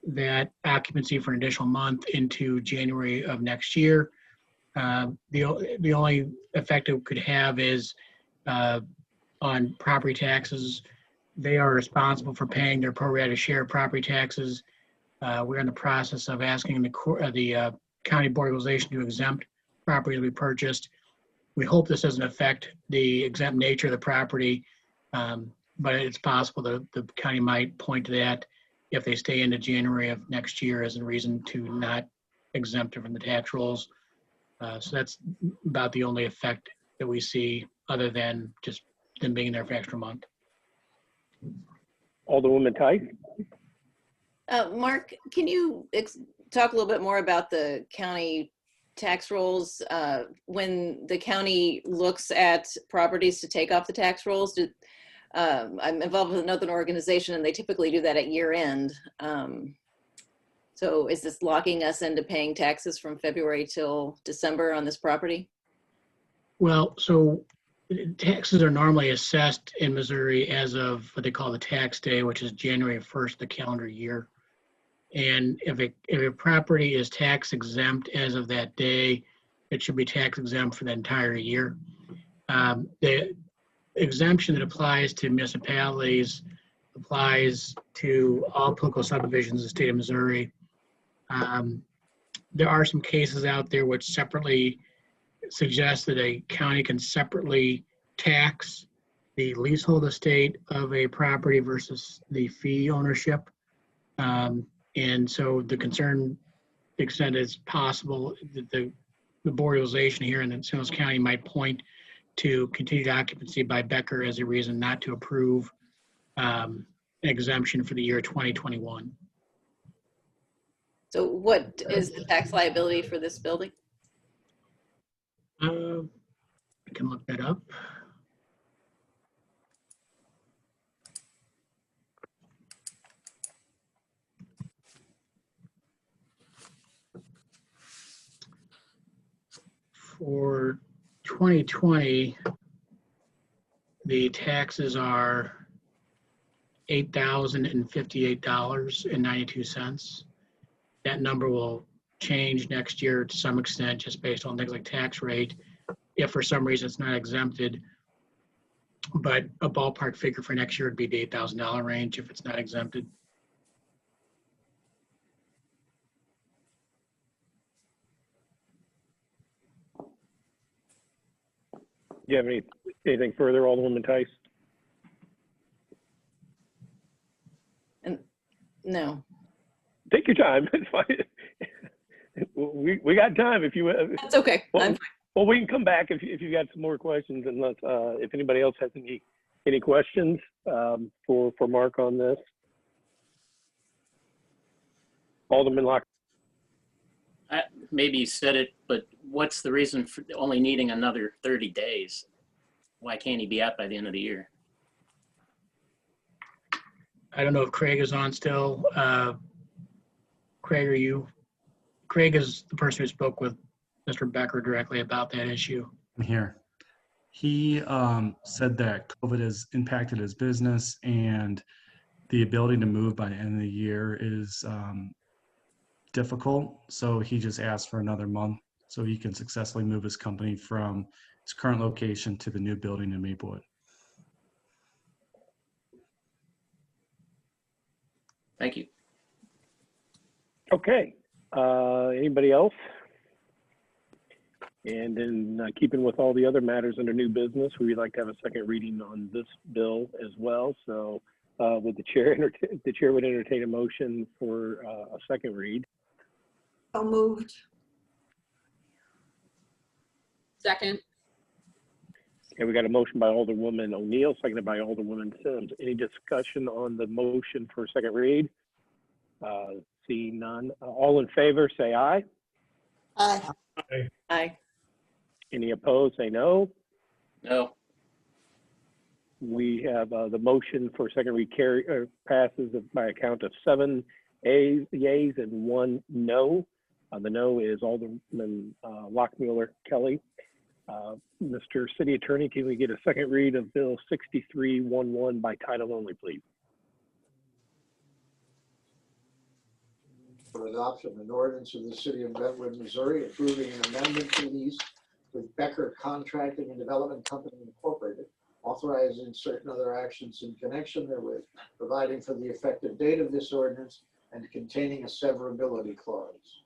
that occupancy for an additional month into January of next year. The only effect it could have is on property taxes. They are responsible for paying their pro rata share of property taxes. We're in the process of asking the County Board of Equalization to exempt properties we purchased. We hope this doesn't affect the exempt nature of the property, but it's possible that the county might point to that if they stay into January of next year as a reason to not exempt them from the tax rolls. So that's about the only effect that we see other than just them being there for an extra month. Alderwoman Tice. Mark, can you talk a little bit more about the county tax rolls? When the county looks at properties to take off the tax rolls, I'm involved with another organization and they typically do that at year end. So is this locking us into paying taxes from February till December on this property? Well, so taxes are normally assessed in Missouri as of what they call the tax day, which is January 1st of the calendar year. And if a property is tax exempt as of that day, it should be tax exempt for the entire year. The exemption that applies to municipalities applies to all political subdivisions in the state of Missouri. There are some cases out there which separately suggest that a county can separately tax the leasehold estate of a property versus the fee ownership. And so the concern, the extent it's possible that the memorialization here in St. Louis County might point to continued occupancy by Becker as a reason not to approve an exemption for the year 2021. So what is the tax liability for this building? I can look that up. For 2020, the taxes are $8,058.92. That number will change next year to some extent just based on things like tax rate, if for some reason it's not exempted. But a ballpark figure for next year would be the $8,000 range if it's not exempted. Do you have anything further, Alderwoman Tice? No. Take your time. It's fine. We got time if you. That's okay. Well, I'm fine. Well, we can come back if you got some more questions, unless if anybody else has any questions for Mark on this. Alderman Locke. Maybe you said it, but what's the reason for only needing another 30 days? Why can't he be out by the end of the year? I don't know if Craig is on still. Craig, are you? Craig is the person who spoke with Mr. Becker directly about that issue. I'm here. He said that COVID has impacted his business and the ability to move by the end of the year is difficult. So he just asked for another month so he can successfully move his company from his current location to the new building in Maplewood. Thank you. Okay, anybody else? And in keeping with all the other matters under new business, we would like to have a second reading on this bill as well. So would the chair would entertain a motion for a second read. So moved. Second. Okay, we got a motion by Alderwoman O'Neill, seconded by Alderwoman Sims. Any discussion on the motion for second read? Seeing none. All in favor, say aye. Aye. Aye. Aye. Any opposed, say no. No. We have the motion for second read passes by a count of 7 yeas and 1 no. The no is Alderman Lockmuller Kelly. Mr. City Attorney, can we get a second read of Bill 6311 by title only, please? For adoption, an ordinance of the city of Brentwood, Missouri, approving an amendment to lease with Becker Contracting and Development Company Incorporated, authorizing certain other actions in connection therewith, providing for the effective date of this ordinance, and containing a severability clause.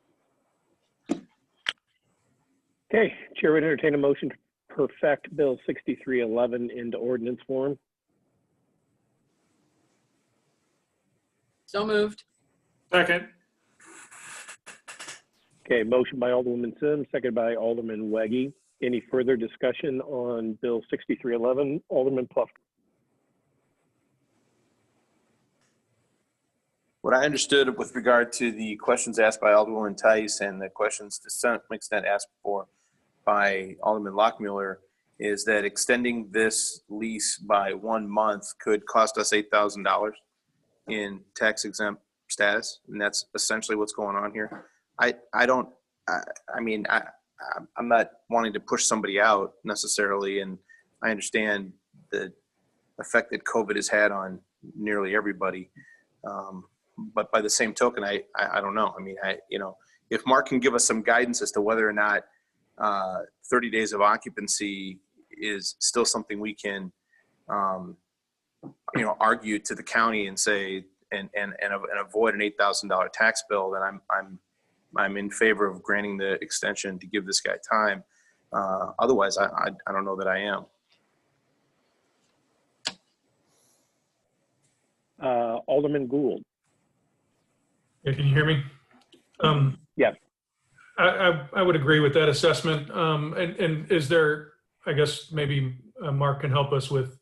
Okay, Chair would entertain a motion to perfect Bill 6311 into ordinance form. So moved. Second. Okay, motion by Alderwoman Sims, seconded by Alderman Weggie. Any further discussion on Bill 6311? Alderman Pluff. What I understood with regard to the questions asked by Alderwoman Tice and the questions to some extent asked for by Alderman Lockmuller is that extending this lease by 1 month could cost us $8,000 in tax exempt status. And that's essentially what's going on here. I'm not wanting to push somebody out necessarily. And I understand the effect that COVID has had on nearly everybody. But by the same token, I don't know. I mean, if Mark can give us some guidance as to whether or not 30 days of occupancy is still something we can, argue to the county and say, and avoid an $8,000 tax bill, then I'm in favor of granting the extension to give this guy time. Otherwise, I don't know that I am. Alderman Gould. Yeah, can you hear me? Yes. I would agree with that assessment. And is there, I guess maybe Mark can help us with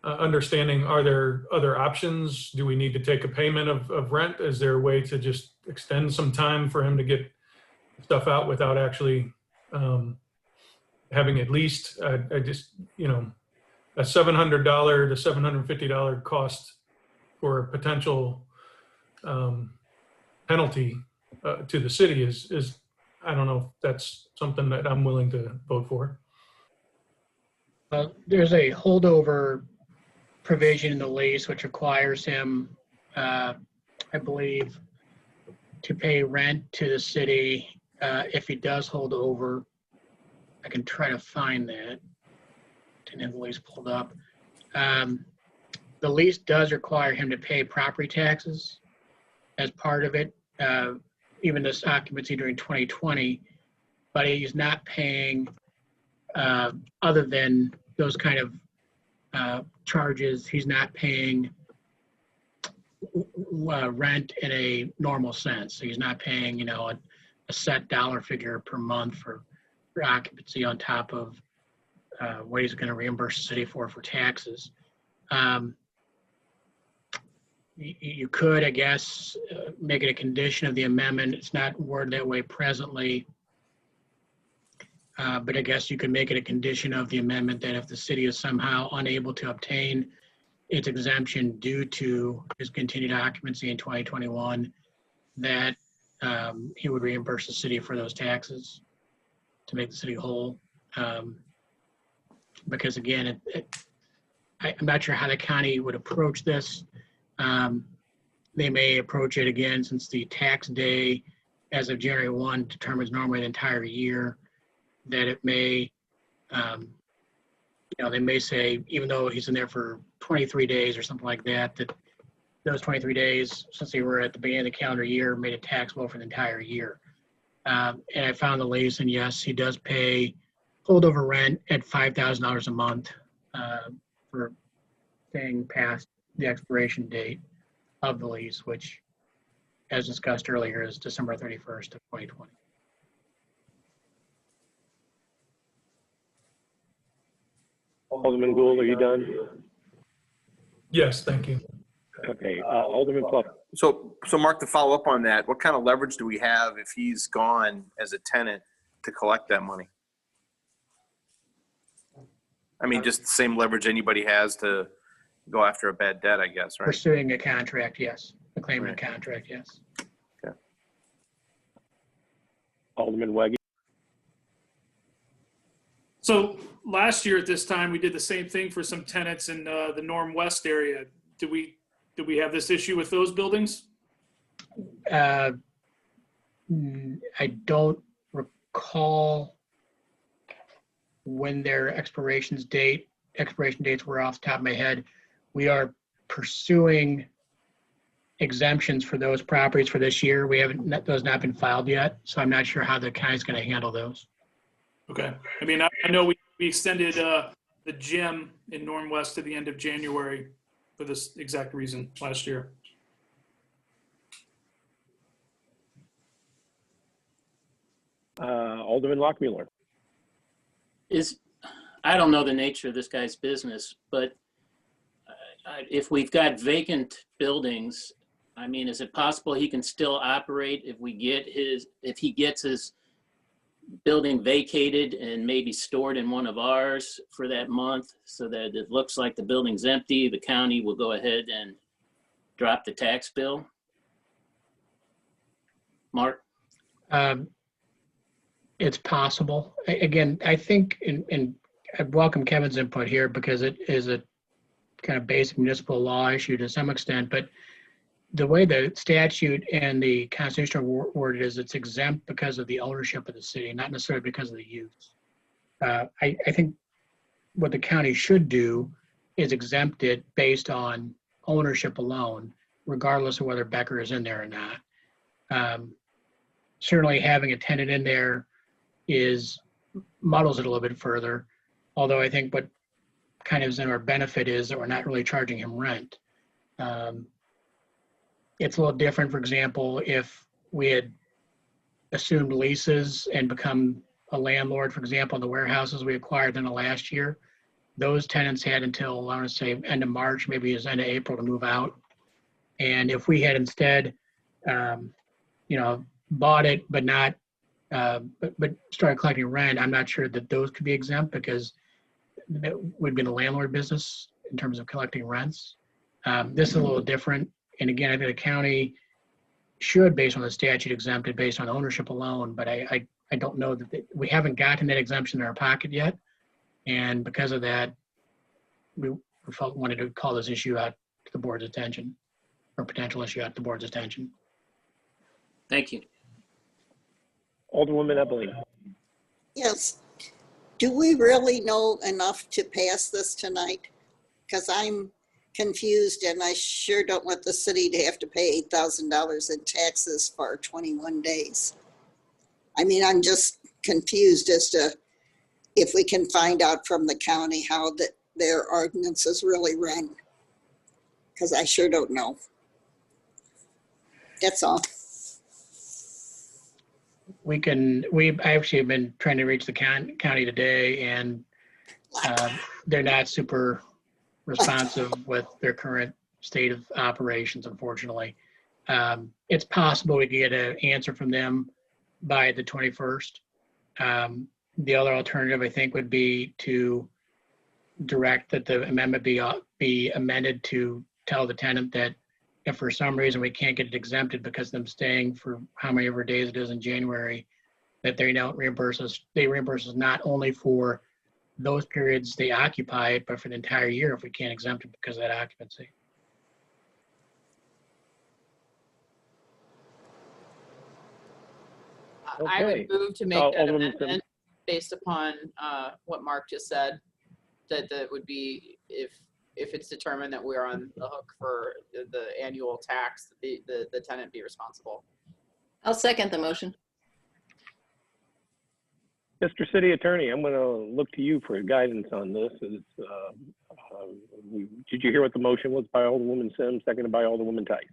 understanding, are there other options? Do we need to take a payment of rent? Is there a way to just extend some time for him to get stuff out without actually having at least, a $700 to $750 cost for a potential penalty to the city is, I don't know if that's something that I'm willing to vote for. There's a holdover provision in the lease which requires him, I believe, to pay rent to the city if he does hold over. I can try to find that. Didn't have the lease pulled up. The lease does require him to pay property taxes as part of it, even this occupancy during 2020, but he's not paying other than those kind of charges. He's not paying rent in a normal sense. So he's not paying, a set dollar figure per month for occupancy on top of what he's going to reimburse the city for taxes. You could, I guess, make it a condition of the amendment. It's not worded that way presently. But I guess you could make it a condition of the amendment that if the city is somehow unable to obtain its exemption due to his continued occupancy in 2021, that he would reimburse the city for those taxes to make the city whole. Because again, I'm not sure how the county would approach this. They may approach it again, since the tax day as of January 1 determines normally the entire year, that it may, they may say, even though he's in there for 23 days or something like that, that those 23 days, since they were at the beginning of the calendar year, made it taxable for the entire year. And I found the lease, and yes, he does pay holdover rent at $5,000 a month for staying past the expiration date of the lease, which, as discussed earlier, is December 31st of 2020. Alderman Gould, are you done? Yes, thank you. Okay, Alderman Pluff. So Mark, to follow up on that, what kind of leverage do we have if he's gone as a tenant to collect that money? I mean, just the same leverage anybody has to go after a bad debt, I guess, right? Pursuing a contract, yes. Claiming a contract, yes. Okay. Alderman Weggie. So last year at this time, we did the same thing for some tenants in the Norm West area. Did we have this issue with those buildings? I don't recall when their expiration dates were off the top of my head. We are pursuing exemptions for those properties for this year. We haven't, those not been filed yet, so I'm not sure how the county's going to handle those. Okay. I mean, I know we extended the gym in Norm West to the end of January for this exact reason last year. Alderman Lockmuller. I don't know the nature of this guy's business, but if we've got vacant buildings, I mean, is it possible he can still operate if he gets his building vacated and maybe stored in one of ours for that month so that it looks like the building's empty? The county will go ahead and drop the tax bill. Mark? It's possible. Again, I think, and I welcome Kevin's input here because it is a kind of basic municipal law issue to some extent, but the way the statute and the constitutional word is, it's exempt because of the ownership of the city, not necessarily because of the use. I think what the county should do is exempt it based on ownership alone, regardless of whether Becker is in there or not. Certainly having a tenant in there muddles it a little bit further, although I think what kind of is in our benefit is that we're not really charging him rent. It's a little different, for example, if we had assumed leases and become a landlord, for example, in the warehouses we acquired in the last year. Those tenants had until, I want to say, end of March, maybe it's end of April to move out. And if we had instead, bought it, but not, but started collecting rent, I'm not sure that those could be exempt because it would be the landlord business in terms of collecting rents. This is a little different. And again, I think the county should, based on the statute, exempt it based on ownership alone, but I don't know that we haven't gotten that exemption in our pocket yet. And because of that, we wanted to call this issue out to the board's attention, or potential issue out to the board's attention. Thank you. Alderwoman Ebeling. Yes. Do we really know enough to pass this tonight? Because I'm confused and I sure don't want the city to have to pay $8,000 in taxes for 21 days. I mean, I'm just confused as to if we can find out from the county how their ordinances really run. Because I sure don't know. That's all. I actually have been trying to reach the county today, and they're not super responsive with their current state of operations, unfortunately. It's possible we could get an answer from them by the 21st. The other alternative, I think, would be to direct that the amendment be amended to tell the tenant that if for some reason we can't get it exempted because of them staying for how many ever days it is in January, that they don't reimburse us. They reimburse us not only for those periods they occupy it, but for the entire year if we can't exempt it because of that occupancy. Okay. I would move to make that Alderman amendment based upon what Mark just said, that would be if if it's determined that we're on the hook for the annual tax, the tenant be responsible. I'll second the motion. Mr. City Attorney, I'm going to look to you for guidance on this. Did you hear what the motion was by Alderwoman Sims, seconded by Alderwoman Tice?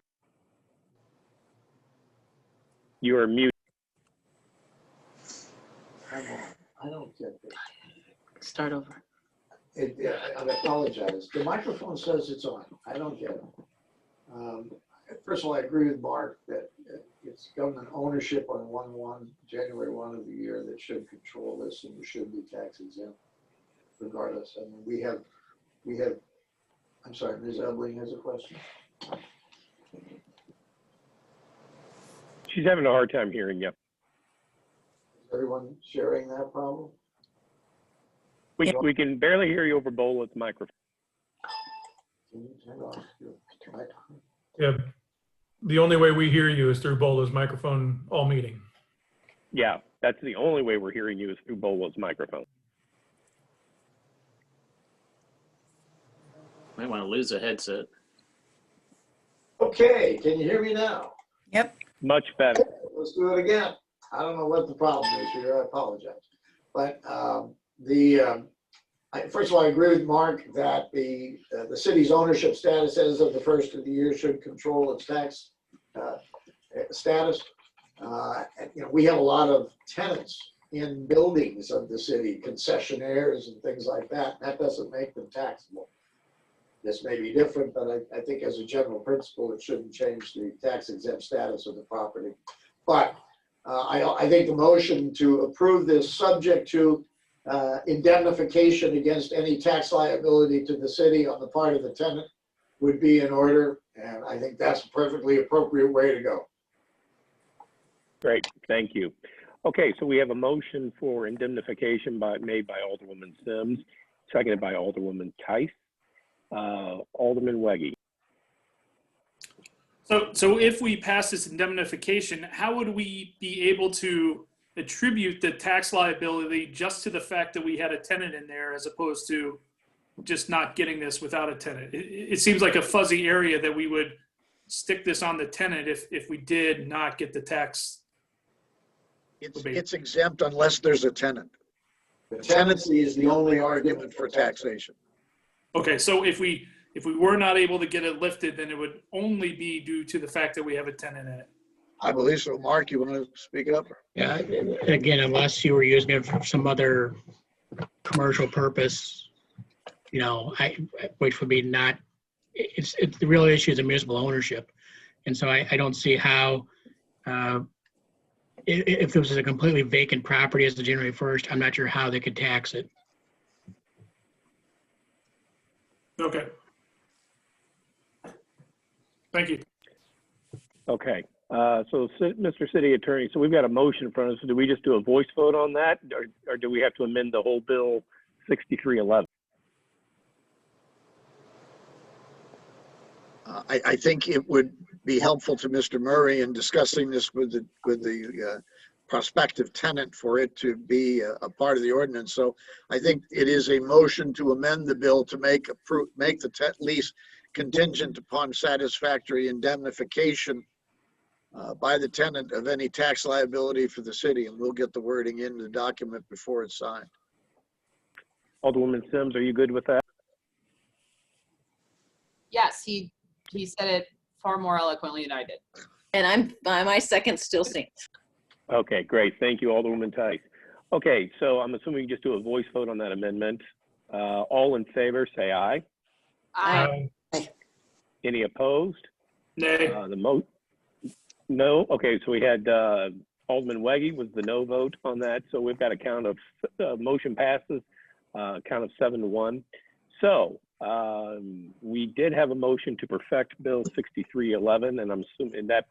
You are muted. I don't get it. Start over. I apologize. The microphone says it's on. I don't get it. First of all, I agree with Mark that it's government ownership on January 1 of the year that should control this, and we should be tax exempt regardless. I mean, we have, I'm sorry, Ms. Ebling has a question. She's having a hard time hearing you. Is everyone sharing that problem? We can barely hear you over Bola's microphone. Can you turn off your microphone? Yeah. The only way we hear you is through Bola's microphone all meeting. Yeah, that's the only way we're hearing you is through Bola's microphone. Might want to lose a headset. Okay, can you hear me now? Yep. Much better. Let's do it again. I don't know what the problem is here. I apologize. But first of all, I agree with Mark that the city's ownership status as of the first of the year should control its tax status. We have a lot of tenants in buildings of the city, concessionaires and things like that. That doesn't make them taxable. This may be different, but I think as a general principle, it shouldn't change the tax exempt status of the property. But I think the motion to approve this subject to indemnification against any tax liability to the city on the part of the tenant would be in order. And I think that's a perfectly appropriate way to go. Great, thank you. Okay, so we have a motion for indemnification made by Alderwoman Sims, seconded by Alderwoman Tice. Alderman Weggie. So if we pass this indemnification, how would we be able to attribute the tax liability just to the fact that we had a tenant in there as opposed to just not getting this without a tenant? It seems like a fuzzy area that we would stick this on the tenant if we did not get the tax. It's exempt unless there's a tenant. The tenancy is the only argument for taxation. Okay, so if we were not able to get it lifted, then it would only be due to the fact that we have a tenant in it. I believe so. Mark, you want to speak up? Yeah, again, unless you were using it for some other commercial purpose, which would be not, it's the real issue is the municipal ownership. And so I don't see how, if this was a completely vacant property as of January 1st, I'm not sure how they could tax it. Okay. Thank you. Okay, so Mr. City Attorney, so we've got a motion in front of us. Do we just do a voice vote on that, or do we have to amend the whole bill 6311? I think it would be helpful to Mr. Murray in discussing this with the prospective tenant for it to be a part of the ordinance. So I think it is a motion to amend the bill to make the lease contingent upon satisfactory indemnification by the tenant of any tax liability for the city, and we'll get the wording in the document before it's signed. Alderwoman Sims, are you good with that? Yes, he said it far more eloquently than I did. And my second still stands. Okay, great. Thank you, Alderwoman Tice. Okay, so I'm assuming we just do a voice vote on that amendment. All in favor, say aye. Aye. Any opposed? Nay. No. Okay, so we had Alderman Weggie was the no vote on that. So we've got a count of motion passes, count of 7-1. So we did have a motion to perfect Bill 6311, and I'm assuming that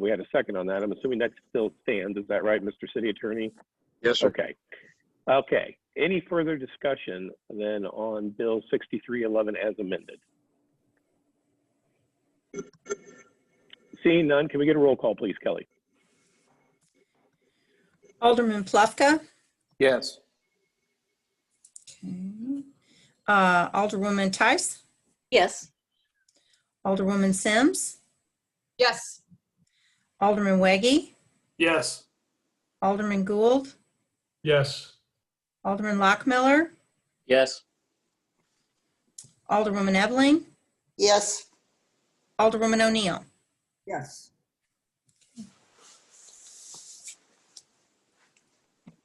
we had a second on that. I'm assuming that still stands. Is that right, Mr. City Attorney? Yes, sir. Okay. Okay. Any further discussion then on Bill 6311 as amended? Seeing none, can we get a roll call, please, Kelly? Alderman Plufka? Yes. Okay. Alderwoman Tice? Yes. Alderwoman Sims, Yes. Alderman Weggie, Yes. Alderman Gould, Yes. Alderman Lockmiller, Yes. Alderwoman Ebling, Yes. Alderwoman O'Neill. Yes.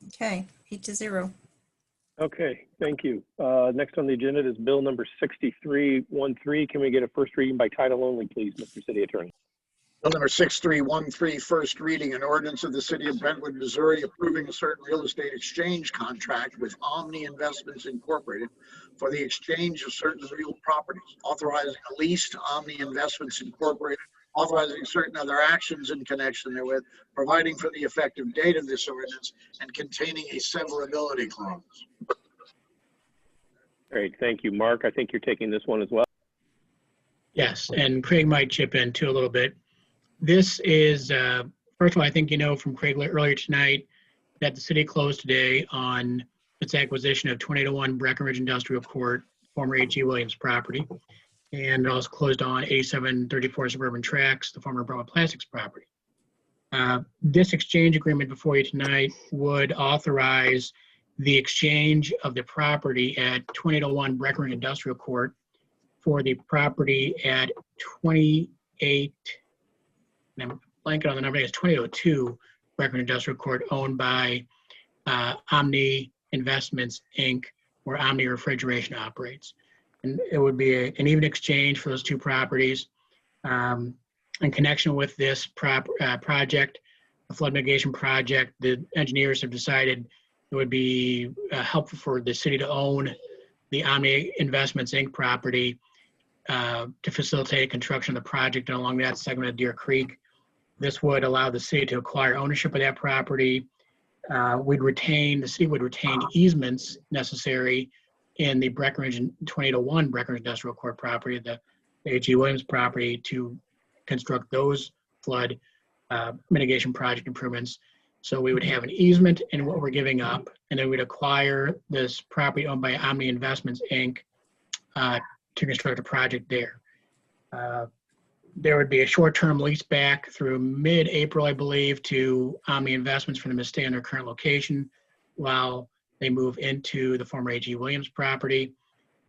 Okay, 8-0. Okay, thank you. Next on the agenda is bill number 6313. Can we get a first reading by title only, please, Mr. City Attorney? Bill number 6313, first reading, an ordinance of the city of Brentwood, Missouri, approving a certain real estate exchange contract with Omni Investments Incorporated for the exchange of certain real properties, authorizing a lease to Omni Investments Incorporated, authorizing certain other actions in connection therewith, providing for the effective date of this ordinance, and containing a severability clause. Great, thank you. Mark, I think you're taking this one as well. Yes, and Craig might chip in too a little bit. This is, first of all, I think you know from Craig earlier tonight that the city closed today on its acquisition of 2801 Breckenridge Industrial Court, former H.E. Williams property. And it also closed on 8734 Suburban Tracks, the former Brentwood Plastics property. This exchange agreement before you tonight would authorize the exchange of the property at 2801 Breckenridge Industrial Court for the property at 28, and I'm blanking on the number, it's 2802 Breckenridge Industrial Court, owned by Omni Investments, Inc., where Omni Refrigeration operates. And it would be an even exchange for those two properties. In connection with this project, the flood mitigation project, the engineers have decided it would be helpful for the city to own the Omni Investments, Inc. property to facilitate construction of the project and along that segment of Deer Creek. This would allow the city to acquire ownership of that property. The city would retain easements necessary in the Breckenridge 2801 Breckenridge Industrial Court property, the H.E. Williams property, to construct those flood mitigation project improvements. So we would have an easement in what we're giving up, and then we'd acquire this property owned by Omni Investments, Inc. To construct a project there. There would be a short-term lease back through mid-April, I believe, to Omni Investments for them to stay in their current location while they move into the former A.G. Williams property.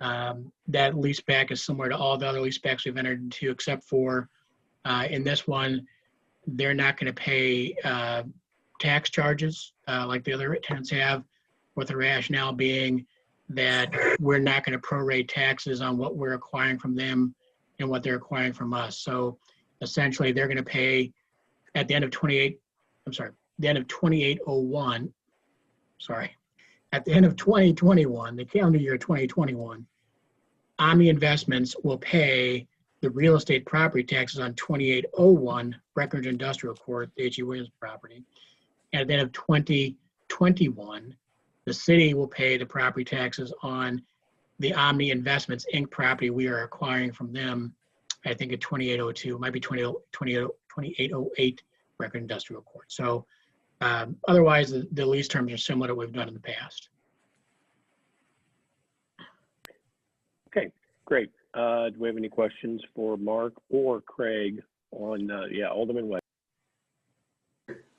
That lease back is similar to all the other lease backs we've entered into, except for in this one, they're not going to pay tax charges like the other tenants have, with the rationale being that we're not going to prorate taxes on what we're acquiring from them and what they're acquiring from us. So essentially, they're going to pay at the end of 2801, at the end of 2021, the calendar year 2021, Omni Investments will pay the real estate property taxes on 2801 Breckenridge Industrial Court, the H.E. Williams property. And at the end of 2021, the city will pay the property taxes on the Omni Investments, Inc. property we are acquiring from them, I think at 2802, it might be 2808 Breckenridge Industrial Court. So otherwise, the lease terms are similar to what we've done in the past. Okay, great. Do we have any questions for Mark or Craig on, Alderman West?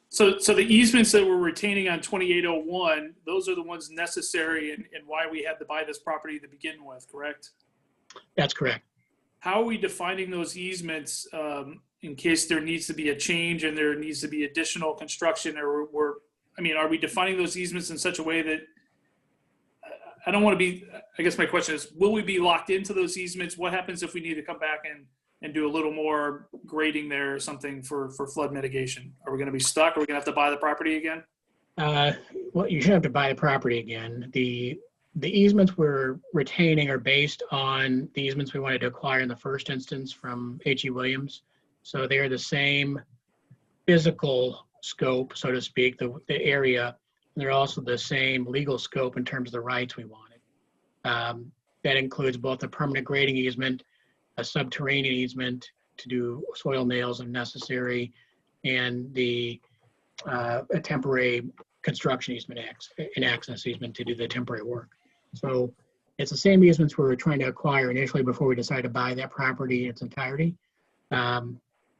So the easements that we're retaining on 2801, those are the ones necessary and why we had to buy this property to begin with, correct? That's correct. How are we defining those easements in case there needs to be a change and there needs to be additional construction, or are we defining those easements in such a way that I don't want to be, I guess my question is, will we be locked into those easements? What happens if we need to come back and do a little more grading there or something for flood mitigation? Are we going to be stuck? Are we going to have to buy the property again? Well, you should have to buy the property again. The easements we're retaining are based on the easements we wanted to acquire in the first instance from H.E. Williams. So they are the same physical scope, so to speak, the area. And they're also the same legal scope in terms of the rights we wanted. That includes both a permanent grading easement, a subterranean easement to do soil nails if necessary, and a temporary construction easement, an access easement to do the temporary work. So It's the same easements we were trying to acquire initially before we decided to buy that property in its entirety.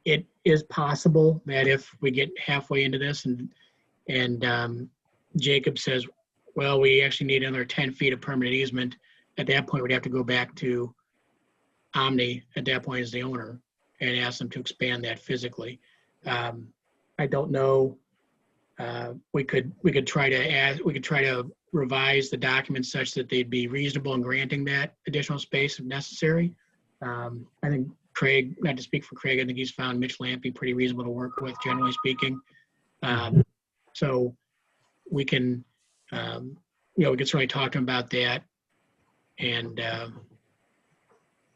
It is possible that if we get halfway into this and Jacob says, well, we actually need another 10 feet of permanent easement, at that point, we'd have to go back to Omni, at that point as the owner, and ask them to expand that physically. I don't know. We could try to revise the documents such that they'd be reasonable in granting that additional space if necessary. I think Craig, not to speak for Craig, I think he's found Mitch Lampy pretty reasonable to work with, generally speaking. So we can, we can certainly talk to him about that and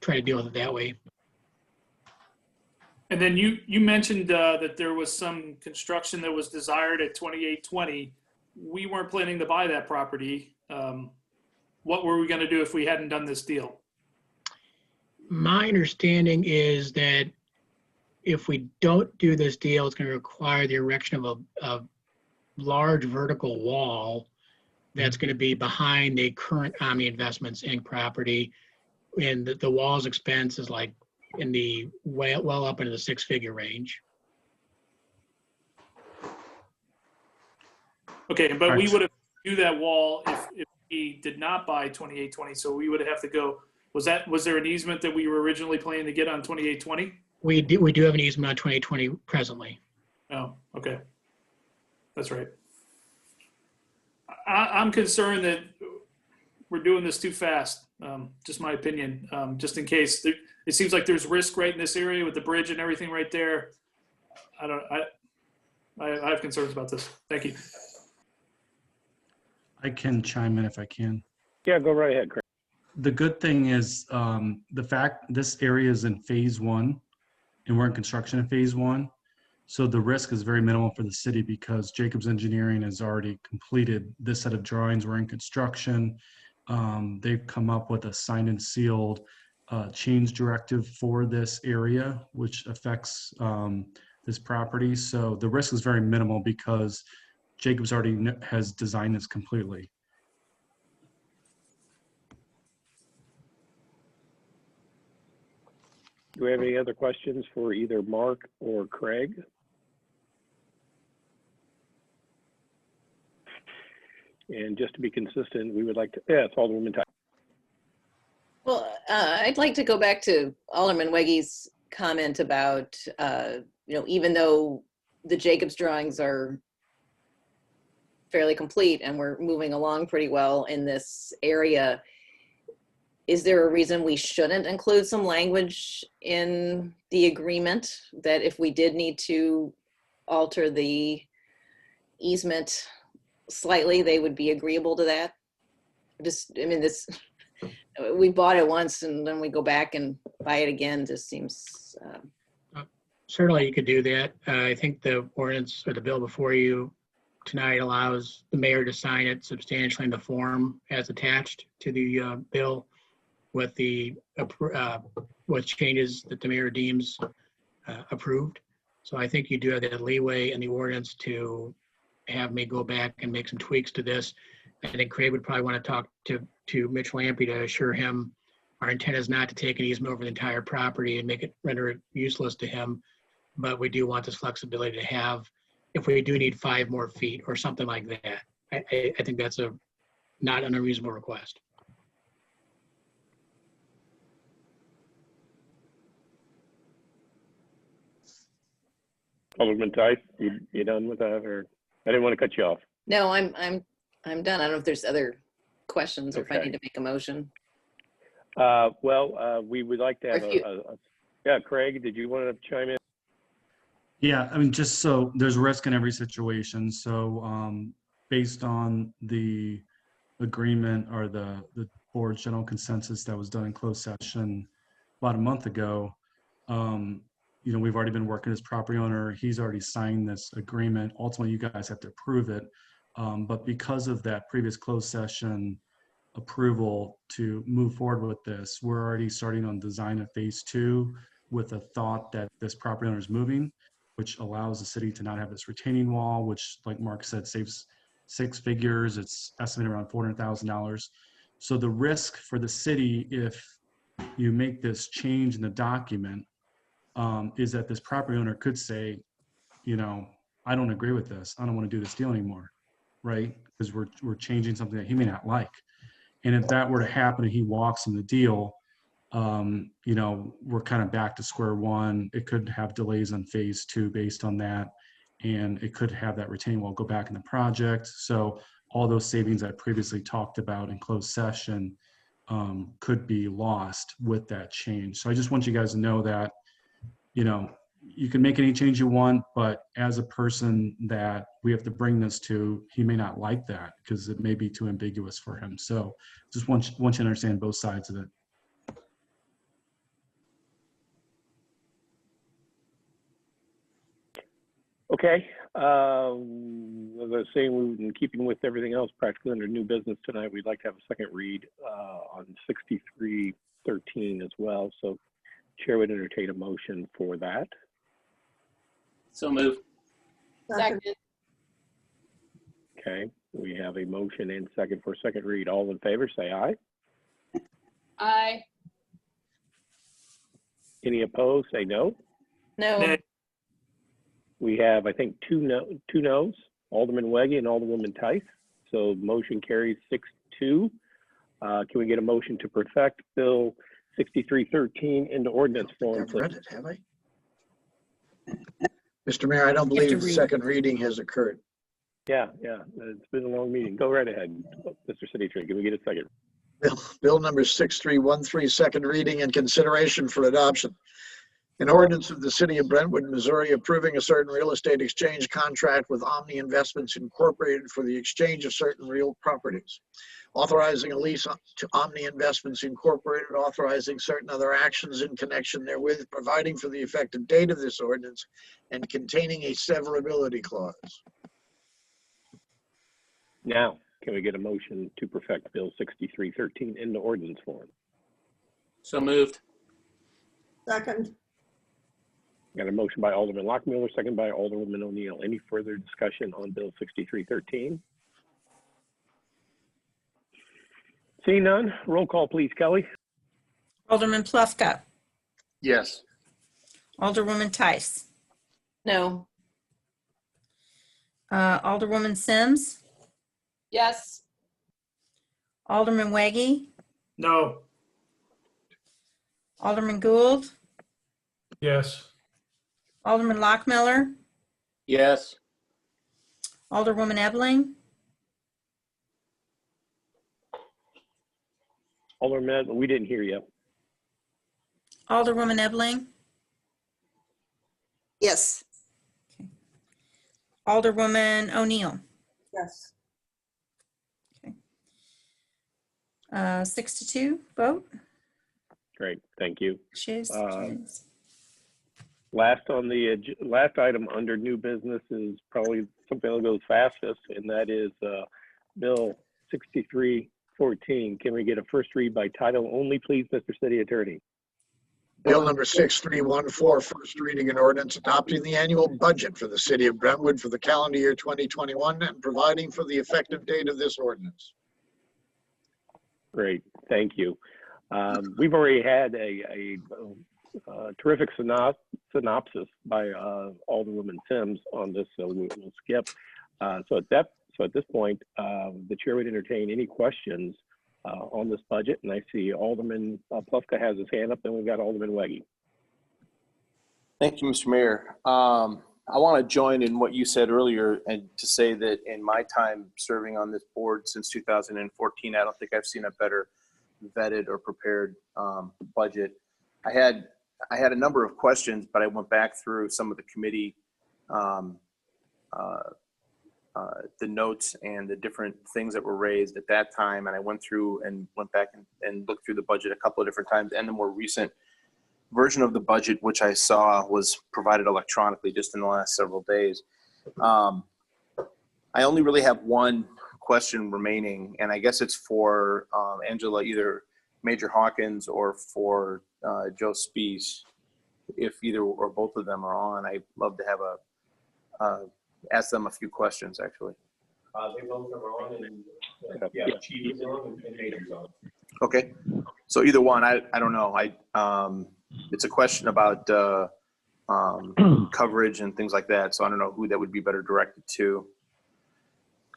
try to deal with it that way. And then you mentioned that there was some construction that was desired at 2820. We weren't planning to buy that property. What were we going to do if we hadn't done this deal? My understanding is that if we don't do this deal, it's going to require the erection of a large vertical wall that's going to be behind the current Omni Investments Inc. property. And the wall's expense is like in the well up into the six-figure range. Okay, but we would have do that wall if we did not buy 2820. So we would have to go. Was there an easement that we were originally planning to get on 2820? We do have an easement on 2020 presently. Oh, okay. That's right. I'm concerned that we're doing this too fast. Just my opinion. Just in case it seems like there's risk right in this area with the bridge and everything right there. I have concerns about this. Thank you. I can chime in if I can. Yeah, go right ahead, Craig. The good thing is the fact this area is in phase 1 and we're in construction in phase 1. So the risk is very minimal for the city because Jacobs Engineering has already completed this set of drawings. We're in construction. They've come up with a signed and sealed change directive for this area, which affects this property. So the risk is very minimal because Jacobs already has designed this completely. Do we have any other questions for either Mark or Craig? And just to be consistent, we would like to, yeah, it's Alderwoman Tyler. Well, I'd like to go back to Alderman Wegge's comment about, even though the Jacobs drawings are fairly complete and we're moving along pretty well in this area, is there a reason we shouldn't include some language in the agreement that if we did need to alter the easement slightly, they would be agreeable to that? We bought it once and then we go back and buy it again. Just seems. Certainly you could do that. I think the ordinance or the bill before you tonight allows the mayor to sign it substantially in the form as attached to the bill with the with changes that the mayor deems approved. So I think you do have that leeway in the ordinance to have me go back and make some tweaks to this. I think Craig would probably want to talk to Mitch Lampy to assure him our intent is not to take an easement over the entire property and render it useless to him. But we do want this flexibility to have, if we do need 5 more feet or something like that. I think that's not an unreasonable request. Alderman Tice, you done with that, or I didn't want to cut you off. No, I'm done. I don't know if there's other questions or if I Okay. need to make a motion. We would like to have yeah, Craig, did you want to chime in? Yeah, I mean, just so there's risk in every situation. So based on the agreement or the board's general consensus that was done in closed session about a month ago, we've already been working as property owner. He's already signed this agreement. Ultimately, you guys have to approve it. But because of that previous closed session approval to move forward with this, we're already starting on design of phase 2 with a thought that this property owner is moving, which allows the city to not have this retaining wall, which, like Mark said, saves 6 figures. It's estimated around $400,000. So the risk for the city, if you make this change in the document, is that this property owner could say, you know, I don't agree with this. I don't want to do this deal anymore, right? Because we're changing something that he may not like. And if that were to happen and he walks in the deal, you know, we're kind of back to square one. It could have delays on phase 2 based on that. And it could have that retaining wall go back in the project. So all those savings I previously talked about in closed session could be lost with that change. So I just want you guys to know that, you know, you can make any change you want, but as a person that we have to bring this to, he may not like that because it may be too ambiguous for him. So just want you to understand both sides of it. Okay. As I was saying, in keeping with everything else practically under new business tonight, we'd like to have a second read on 6313 as well. So Chair would entertain a motion for that. So move. Second. Okay, we have a motion and second for second read. All in favor, say aye. Aye. Any opposed, say no. No. Nay. We have, I think, two noes, Alderman Weggie and Alderwoman Tice. So motion carries 6-2. Can we get a motion to perfect Bill 6313 into ordinance form? I've read it, have I? Mr. Mayor, I don't You have to believe the read. second reading has occurred. Yeah, it's been a long meeting. Go right ahead, Mr. City Attorney. Can we get a second? Bill number 6313, second reading and consideration for adoption. An ordinance of the city of Brentwood, Missouri, approving a certain real estate exchange contract with Omni Investments Incorporated for the exchange of certain real properties. Authorizing a lease to Omni Investments Incorporated, authorizing certain other actions in connection therewith, providing for the effective date of this ordinance, and containing a severability clause. Now, can we get a motion to perfect Bill 6313 into ordinance form? So moved. Second. Got a motion by Alderman Lockmiller, second by Alderwoman O'Neill. Any further discussion on Bill 6313? Seeing none, roll call please, Kelly. Alderman Plufka, Yes. Alderwoman Tice, No. Alderwoman Sims, Yes. Alderman Weggie, No. Alderman Gould, Yes. Alderman Lockmiller, Yes. Alderwoman Ebling, Alderman, we didn't hear you. Alderwoman Ebling, Yes. Alderwoman O'Neill. Yes. 6-2 vote. Great, thank you. Cheers. Last item under new business is probably something that goes fastest, and that is Bill 6314. Can we get a first read by title only, please, Mr. City Attorney? Bill number 6314, first reading and ordinance adopting the annual budget for the city of Brentwood for the calendar year 2021 and providing for the effective date of this ordinance. Great, thank you. We've already had a terrific synopsis by Alderwoman Sims on this, so we'll skip. So at this point, the chair would entertain any questions on this budget, and I see Alderman Plufka has his hand up, then we've got Alderman Weggie. Thank you, Mr. Mayor. I want to join in what you said earlier and to say that in my time serving on this board since 2014, I don't think I've seen a better vetted or prepared budget. I had a number of questions, but I went back through some of the committee, the notes and the different things that were raised at that time. And I went through and went back and looked through the budget a couple of different times, and the more recent version of the budget, which I saw was provided electronically just in the last several days. I only really have one question remaining, and I guess it's for Angela, either Major Hawkins or for Joe Spees. If either or both of them are on, I'd love to have ask them a few questions, actually. They both are on, and yeah, Chief is on and Major's on. Okay, so either one, I don't know. It's a question about coverage and things like that, so I don't know who that would be better directed to.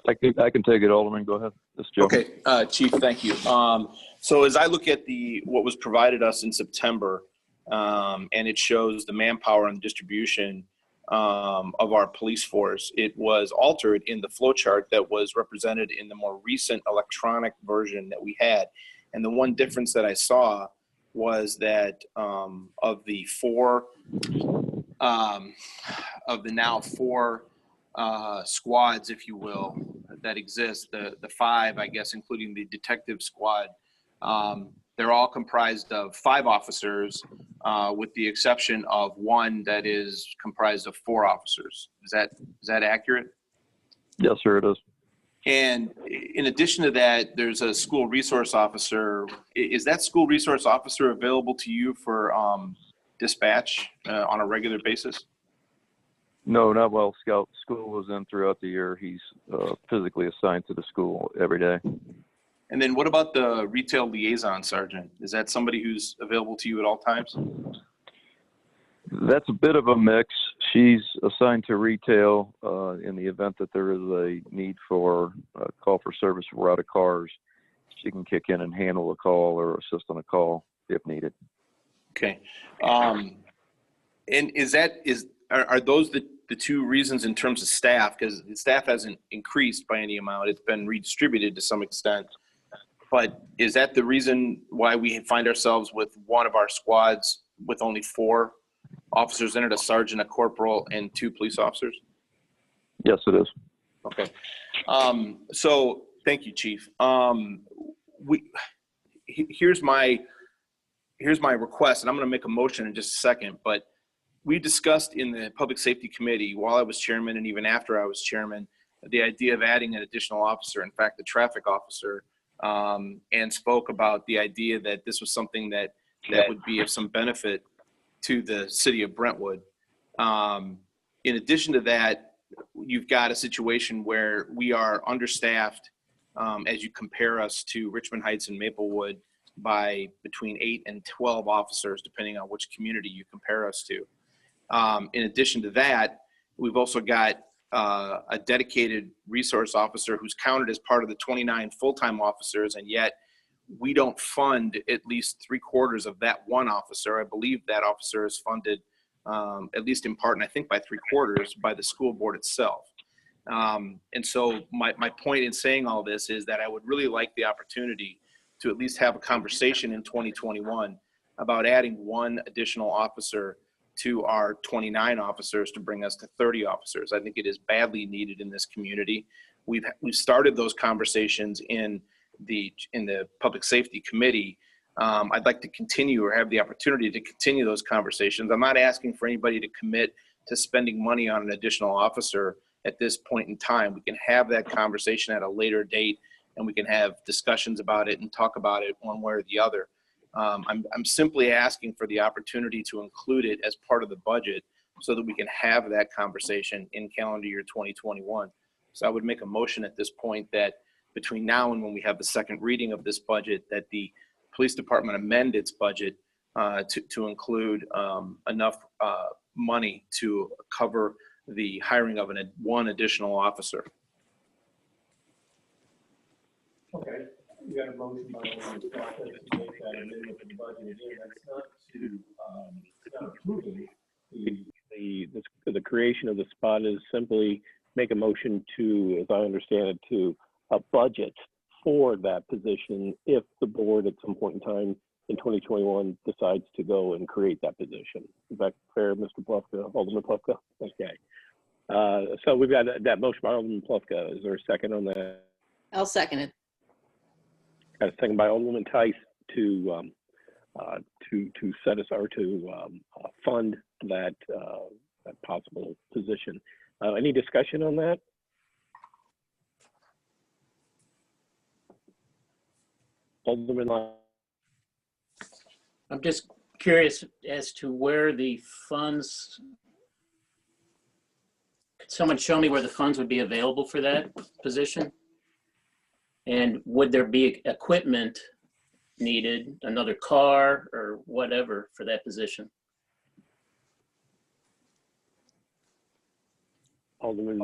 I can take it, Alderman. Go ahead. This is Joe. Okay, Chief, thank you. So as I look at what was provided us in September, and it shows the manpower and distribution of our police force, it was altered in the flow chart that was represented in the more recent electronic version that we had. And the one difference that I saw was that of the now four squads, if you will, that exist, the five, I guess, including the detective squad, they're all comprised of 5 officers, with the exception of one that is comprised of 4 officers. Is that accurate? Yes, sir, it is. And in addition to that, there's a school resource officer. Is that school resource officer available to you for dispatch on a regular basis? No, not while Scout school was in throughout the year. He's physically assigned to the school every day. And then what about the retail liaison sergeant? Is that somebody who's available to you at all times? That's a bit of a mix. She's assigned to retail in the event that there is a need for a call for service for out of cars. She can kick in and handle a call or assist on a call if needed. Okay. And are those the 2 reasons in terms of staff? Because the staff hasn't increased by any amount. It's been redistributed to some extent. But is that the reason why we find ourselves with one of our squads with only 4 officers in it, a sergeant, a corporal, and 2 police officers? Yes, it is. Okay. So thank you, Chief. Here's my request, and I'm going to make a motion in just a second, but we discussed in the Public Safety Committee while I was chairman and even after I was chairman, the idea of adding an additional officer, in fact, the traffic officer, and spoke about the idea that this was something that would be of some benefit to the city of Brentwood. In addition to that, you've got a situation where we are understaffed as you compare us to Richmond Heights and Maplewood by between 8 and 12 officers, depending on which community you compare us to. In addition to that, we've also got a dedicated resource officer who's counted as part of the 29 full-time officers, and yet we don't fund at least 3/4 of that one officer. I believe that officer is funded, at least in part, and I think by 3/4 by the school board itself. And so my point in saying all this is that I would really like the opportunity to at least have a conversation in 2021 about adding 1 additional officer to our 29 officers to bring us to 30 officers. I think it is badly needed in this community. We've started those conversations in the Public Safety Committee. I'd like to continue or have the opportunity to continue those conversations. I'm not asking for anybody to commit to spending money on an additional officer at this point in time. We can have that conversation at a later date, and we can have discussions about it and talk about it one way or the other. I'm simply asking for the opportunity to include it as part of the budget so that we can have that conversation in calendar year 2021. So I would make a motion at this point that between now and when we have the second reading of this budget, that the police department amend its budget to include enough money to cover the hiring of 1 additional officer. Okay. We got a motion by Alderman Clark to make that amendment to the budget. Again, that's not approving the creation of the spot is simply make a motion to, as I understand it, to a budget for that position if the board at some point in time in 2021 decides to go and create that position. Is that fair, Mr. Plufka, Alderman Plufka? Okay. So we've got that motion by Alderman Plufka. Is there a second on that? I'll second it. Got a second by Alderman Tice to set us or to fund that possible position. Any discussion on that? Alderman. I'm just curious as to where the funds someone show me where the funds would be available for that position? And would there be equipment needed, another car or whatever for that position? Alderman.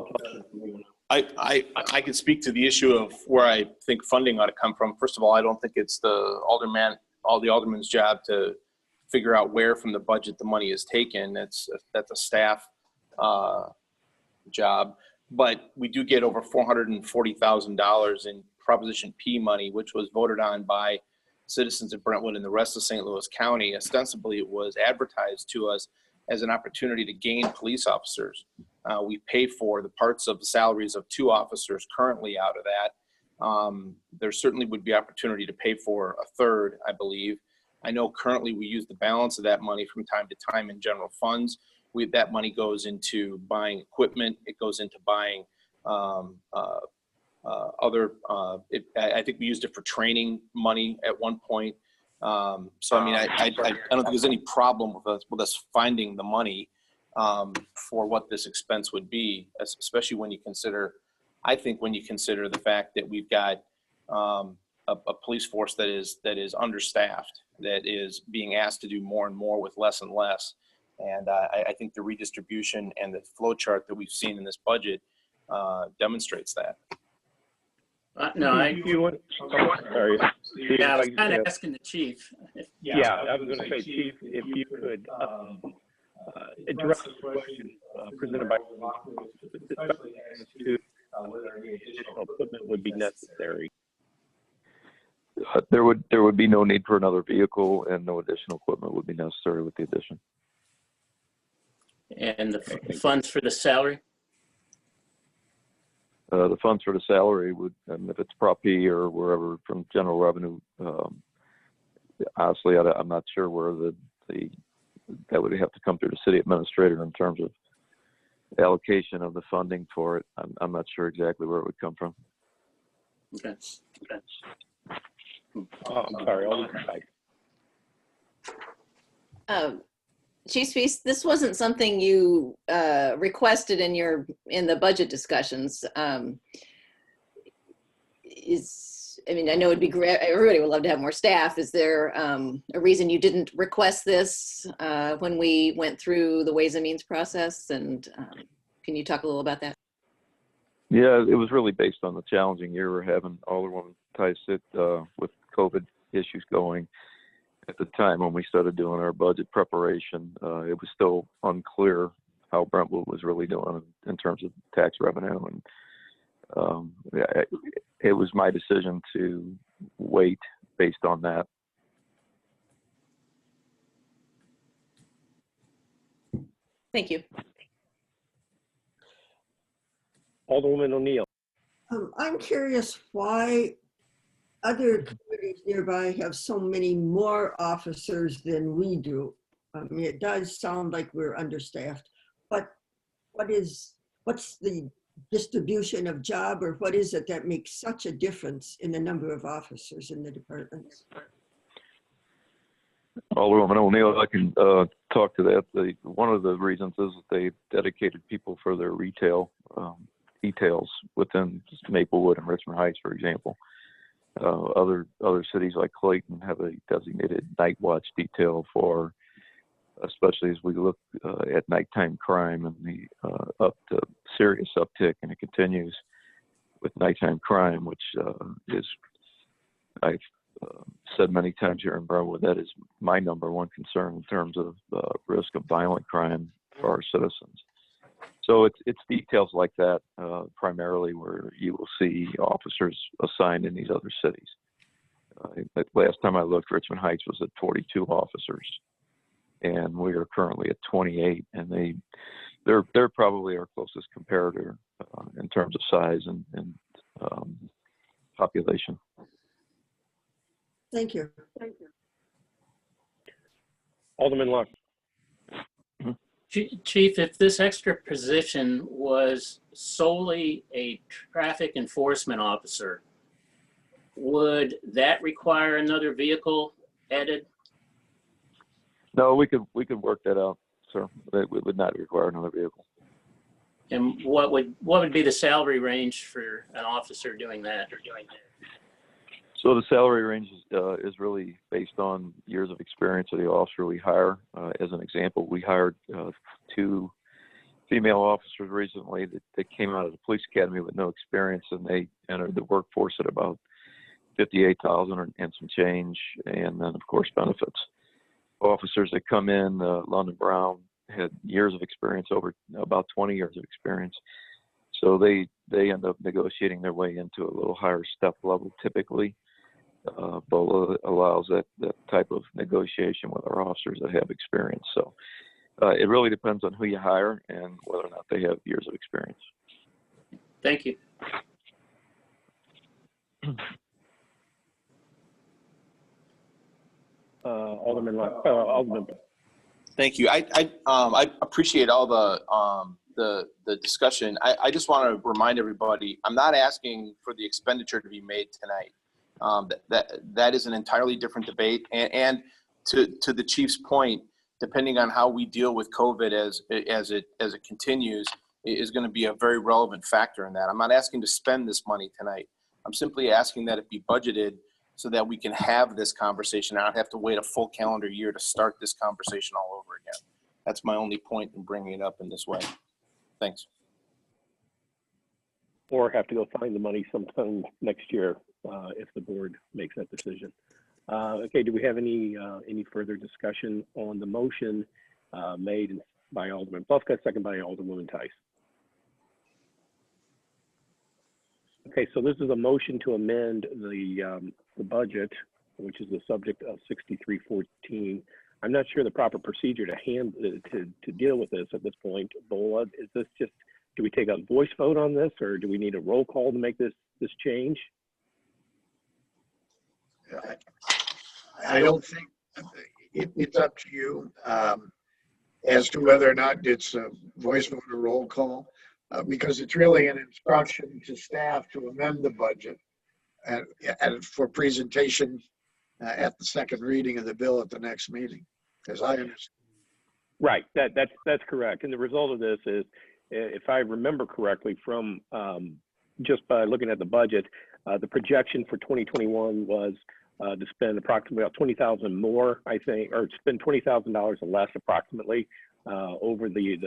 I can speak to the issue of where I think funding ought to come from. First of all, I don't think it's all the aldermen's job to figure out where from the budget the money is taken. That's a staff job. But we do get over $440,000 in Proposition P money, which was voted on by citizens of Brentwood and the rest of St. Louis County. Ostensibly, it was advertised to us as an opportunity to gain police officers. We pay for the parts of the salaries of 2 officers currently out of that. There certainly would be opportunity to pay for a third, I believe. I know currently we use the balance of that money from time to time in general funds. That money goes into buying equipment. It goes into buying I think we used it for training money at one point. So I mean, I don't think there's any problem with us finding the money for what this expense would be, especially when you consider, I think when you consider the fact that we've got a police force that is understaffed, that is being asked to do more and more with less and less. And I think the redistribution and the flow chart that we've seen in this budget demonstrates that. No, Sorry. Yeah, I was kind of asking the chief. Yeah, I was going to say, Chief, if you could address the question presented by especially as to whether any additional equipment would be necessary. There would be no need for another vehicle, and no additional equipment would be necessary with the addition. And the funds for the salary? The funds for the salary would, if it's Prop P or wherever from general revenue, honestly, I'm not sure where that would have to come through the city administrator in terms of allocation of the funding for it. I'm not sure exactly where it would come from. Okay. I'm sorry, Alderman Pike. Chief Spees, this wasn't something you requested in the budget discussions. I mean, I know it'd be great. Everybody would love to have more staff. Is there a reason you didn't request this when we went through the Ways and Means process? And can you talk a little about that? Yeah, it was really based on the challenging year we're having. Alderwoman Tice it with COVID issues going. At the time when we started doing our budget preparation, it was still unclear how Brentwood was really doing in terms of tax revenue. And it was my decision to wait based on that. Thank you. Alderwoman O'Neill. I'm curious why other communities nearby have so many more officers than we do. I mean, it does sound like we're understaffed, but what's the distribution of job, or what is it that makes such a difference in the number of officers in the departments? Alderwoman O'Neill, I can talk to that. One of the reasons is that they dedicated people for their retail details within Maplewood and Richmond Heights, for example. Other cities like Clayton have a designated night watch detail for, especially as we look at nighttime crime and the serious uptick, and it continues with nighttime crime, which is, I've said many times here in Brentwood, that is my number one concern in terms of risk of violent crime for our citizens. So it's details like that primarily where you will see officers assigned in these other cities. Last time I looked, Richmond Heights was at 42 officers, and we are currently at 28. And they're probably our closest comparator in terms of size and population. Thank you. Alderman Locke. Chief, if this extra position was solely a traffic enforcement officer, would that require another vehicle added? No, we could work that out, sir. It would not require another vehicle. And what would be the salary range for an officer doing that? So the salary range is really based on years of experience of the officer we hire. As an example, we hired 2 female officers recently that came out of the police academy with no experience, and they entered the workforce at about $58,000 and some change, and then of course benefits. Officers that come in, London Brown had years of experience, over about 20 years of experience. So they end up negotiating their way into a little higher step level typically. BOLA allows that type of negotiation with our officers that have experience. So it really depends on who you hire and whether or not they have years of experience. Thank you. Alderman. Thank you. I appreciate all the discussion. I just want to remind everybody, I'm not asking for the expenditure to be made tonight. That is an entirely different debate. And to the chief's point, depending on how we deal with COVID as it continues, is going to be a very relevant factor in that. I'm not asking to spend this money tonight. I'm simply asking that it be budgeted so that we can have this conversation. I don't have to wait a full calendar year to start this conversation all over again. That's my only point in bringing it up in this way. Thanks. Or have to go find the money sometime next year if the board makes that decision. Okay, do we have any further discussion on the motion made by Alderman Plufka, second by Alderwoman Tice? Okay, so this is a motion to amend the budget, which is the subject of 6314. I'm not sure the proper procedure to deal with this at this point. BOLA, is this just, do we take a voice vote on this, or do we need a roll call to make this change? I don't think, it's up to you as to whether or not it's a voice vote or roll call, because it's really an instruction to staff to amend the budget and for presentation at the second reading of the bill at the next meeting, as I understand. Right, that's correct. And the result of this is, if I remember correctly from just by looking at the budget, the projection for 2021 was to spend approximately about $20,000 more, I think, or spend $20,000 less approximately over the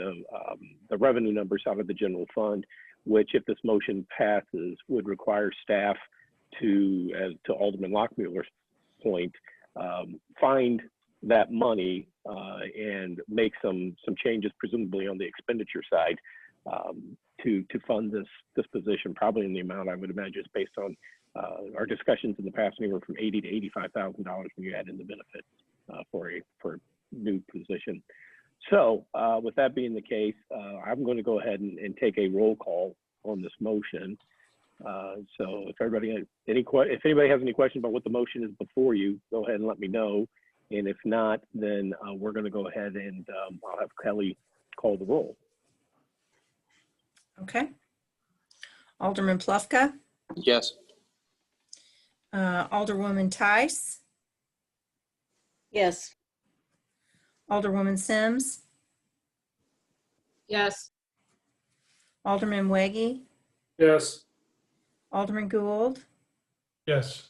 revenue numbers out of the general fund, which, if this motion passes, would require staff to, as to Alderman Lockmueller's point, find that money and make some changes, presumably on the expenditure side, to fund this position, probably in the amount, I would imagine, is based on our discussions in the past, anywhere from $80,000 to $85,000 when you add in the benefits for a new position. So with that being the case, I'm going to go ahead and take a roll call on this motion. So if anybody has any questions about what the motion is before you, go ahead and let me know. And if not, then we're going to go ahead and I'll have Kelly call the roll. Okay. Alderman Plufka. Yes. Alderwoman Tice. Yes. Alderwoman Sims. Yes. Alderman Weggie. Yes. Alderman Gould. Yes.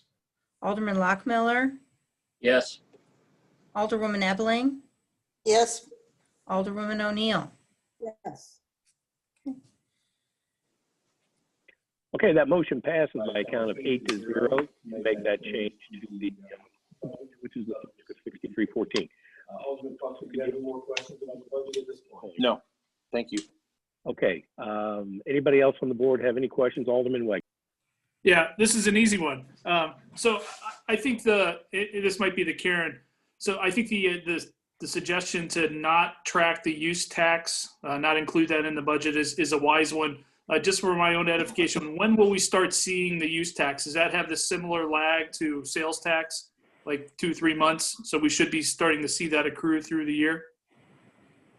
Alderman Lockmiller. Yes. Alderwoman Ebeling. Yes. Alderwoman O'Neill. Yes. Okay, that motion passes by a count of 8-0 to make that change to the, which is 6314. Alderman Fox, do you have any more questions about the budget at this point? No, thank you. Okay, anybody else on the board have any questions? Alderman Wegg. Yeah, this is an easy one. So I think this might be the Karen. So I think the suggestion to not track the use tax, not include that in the budget is a wise one. Just for my own edification, when will we start seeing the use tax? Does that have the similar lag to sales tax, like 2-3 months? So we should be starting to see that accrue through the year?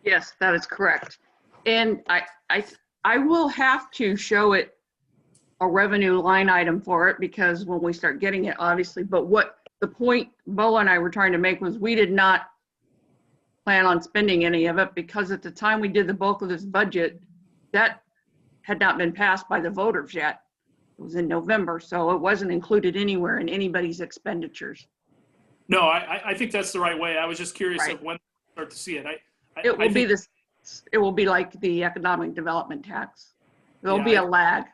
Yes, that is correct. And I will have to show it a revenue line item for it, because when we start getting it, obviously, but what the point Bo and I were trying to make was we did not plan on spending any of it, because at the time we did the bulk of this budget, that had not been passed by the voters yet. It was in November, so it wasn't included anywhere in anybody's expenditures. No, I think that's the right way. I was just curious Right. of when to start to see it. It will I be think- this, it will be like the economic development tax. There'll Yeah, be a lag.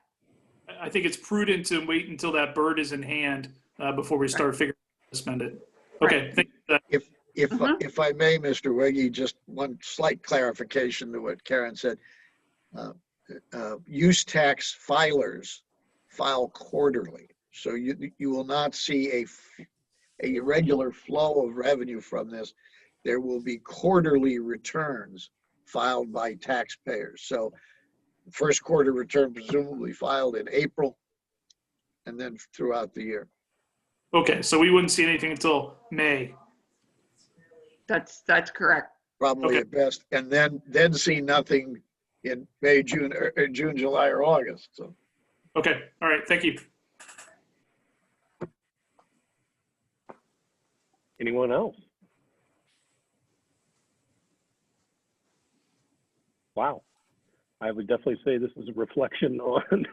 I think it's prudent to wait until that bird is in hand before we start figuring out how to spend it. Okay. Thank you. If I may, Mr. Wiggy, just one slight clarification to what Karen said. Use tax filers file quarterly, so you will not see a regular flow of revenue from this. There will be quarterly returns filed by taxpayers. So the first quarter return presumably filed in April and then throughout the year. Okay, so we wouldn't see anything until May. That's correct. Probably at best, and then see nothing in May, June, or June, July, or August. So. Okay, all right, thank you. Anyone else? Wow. I would definitely say this is a reflection on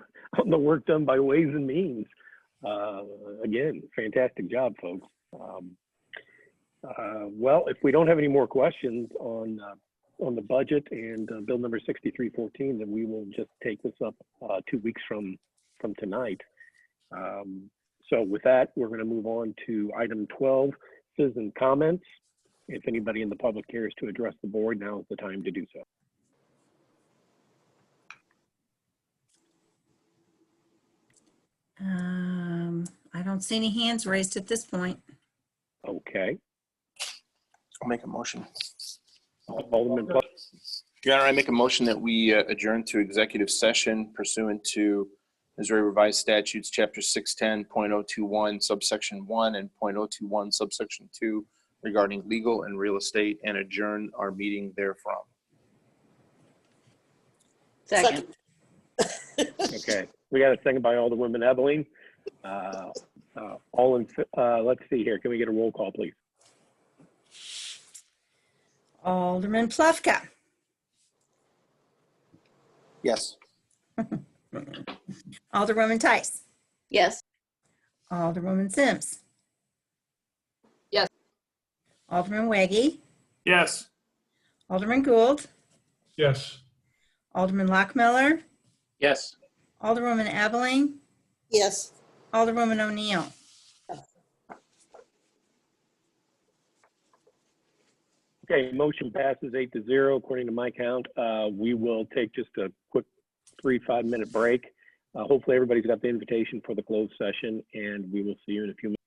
the work done by Ways and Means. Again, fantastic job, folks. Well, if we don't have any more questions on the budget and bill number 6314, then we will just take this up 2 weeks from tonight. So with that, we're going to move on to item 12, citizen comments. If anybody in the public cares to address the board, now is the time to do so. I don't see any hands raised at this point. Okay. I'll make a motion. Alderman Pluck. Your Honor, I make a motion that we adjourn to executive session pursuant to Missouri Revised Statutes, Chapter 610.021, subsection 1 and .021, subsection 2, regarding legal and real estate, and adjourn our meeting therefrom. Second. Okay, we got a second by Alderwoman Ebeling. Let's see here. Can we get a roll call, please? Alderman Plufka. Yes. Alderwoman Tice. Yes. Alderwoman Sims. Yes. Alderman Waggy. Yes. Alderman Gould. Yes. Alderman Lockmiller. Yes. Alderwoman Ebeling. Yes. Alderwoman O'Neill. Okay, motion passes 8-0 according to my count. We will take just a quick 3-5 minute break. Hopefully everybody's got the invitation for the closed session, and we will see you in a few minutes.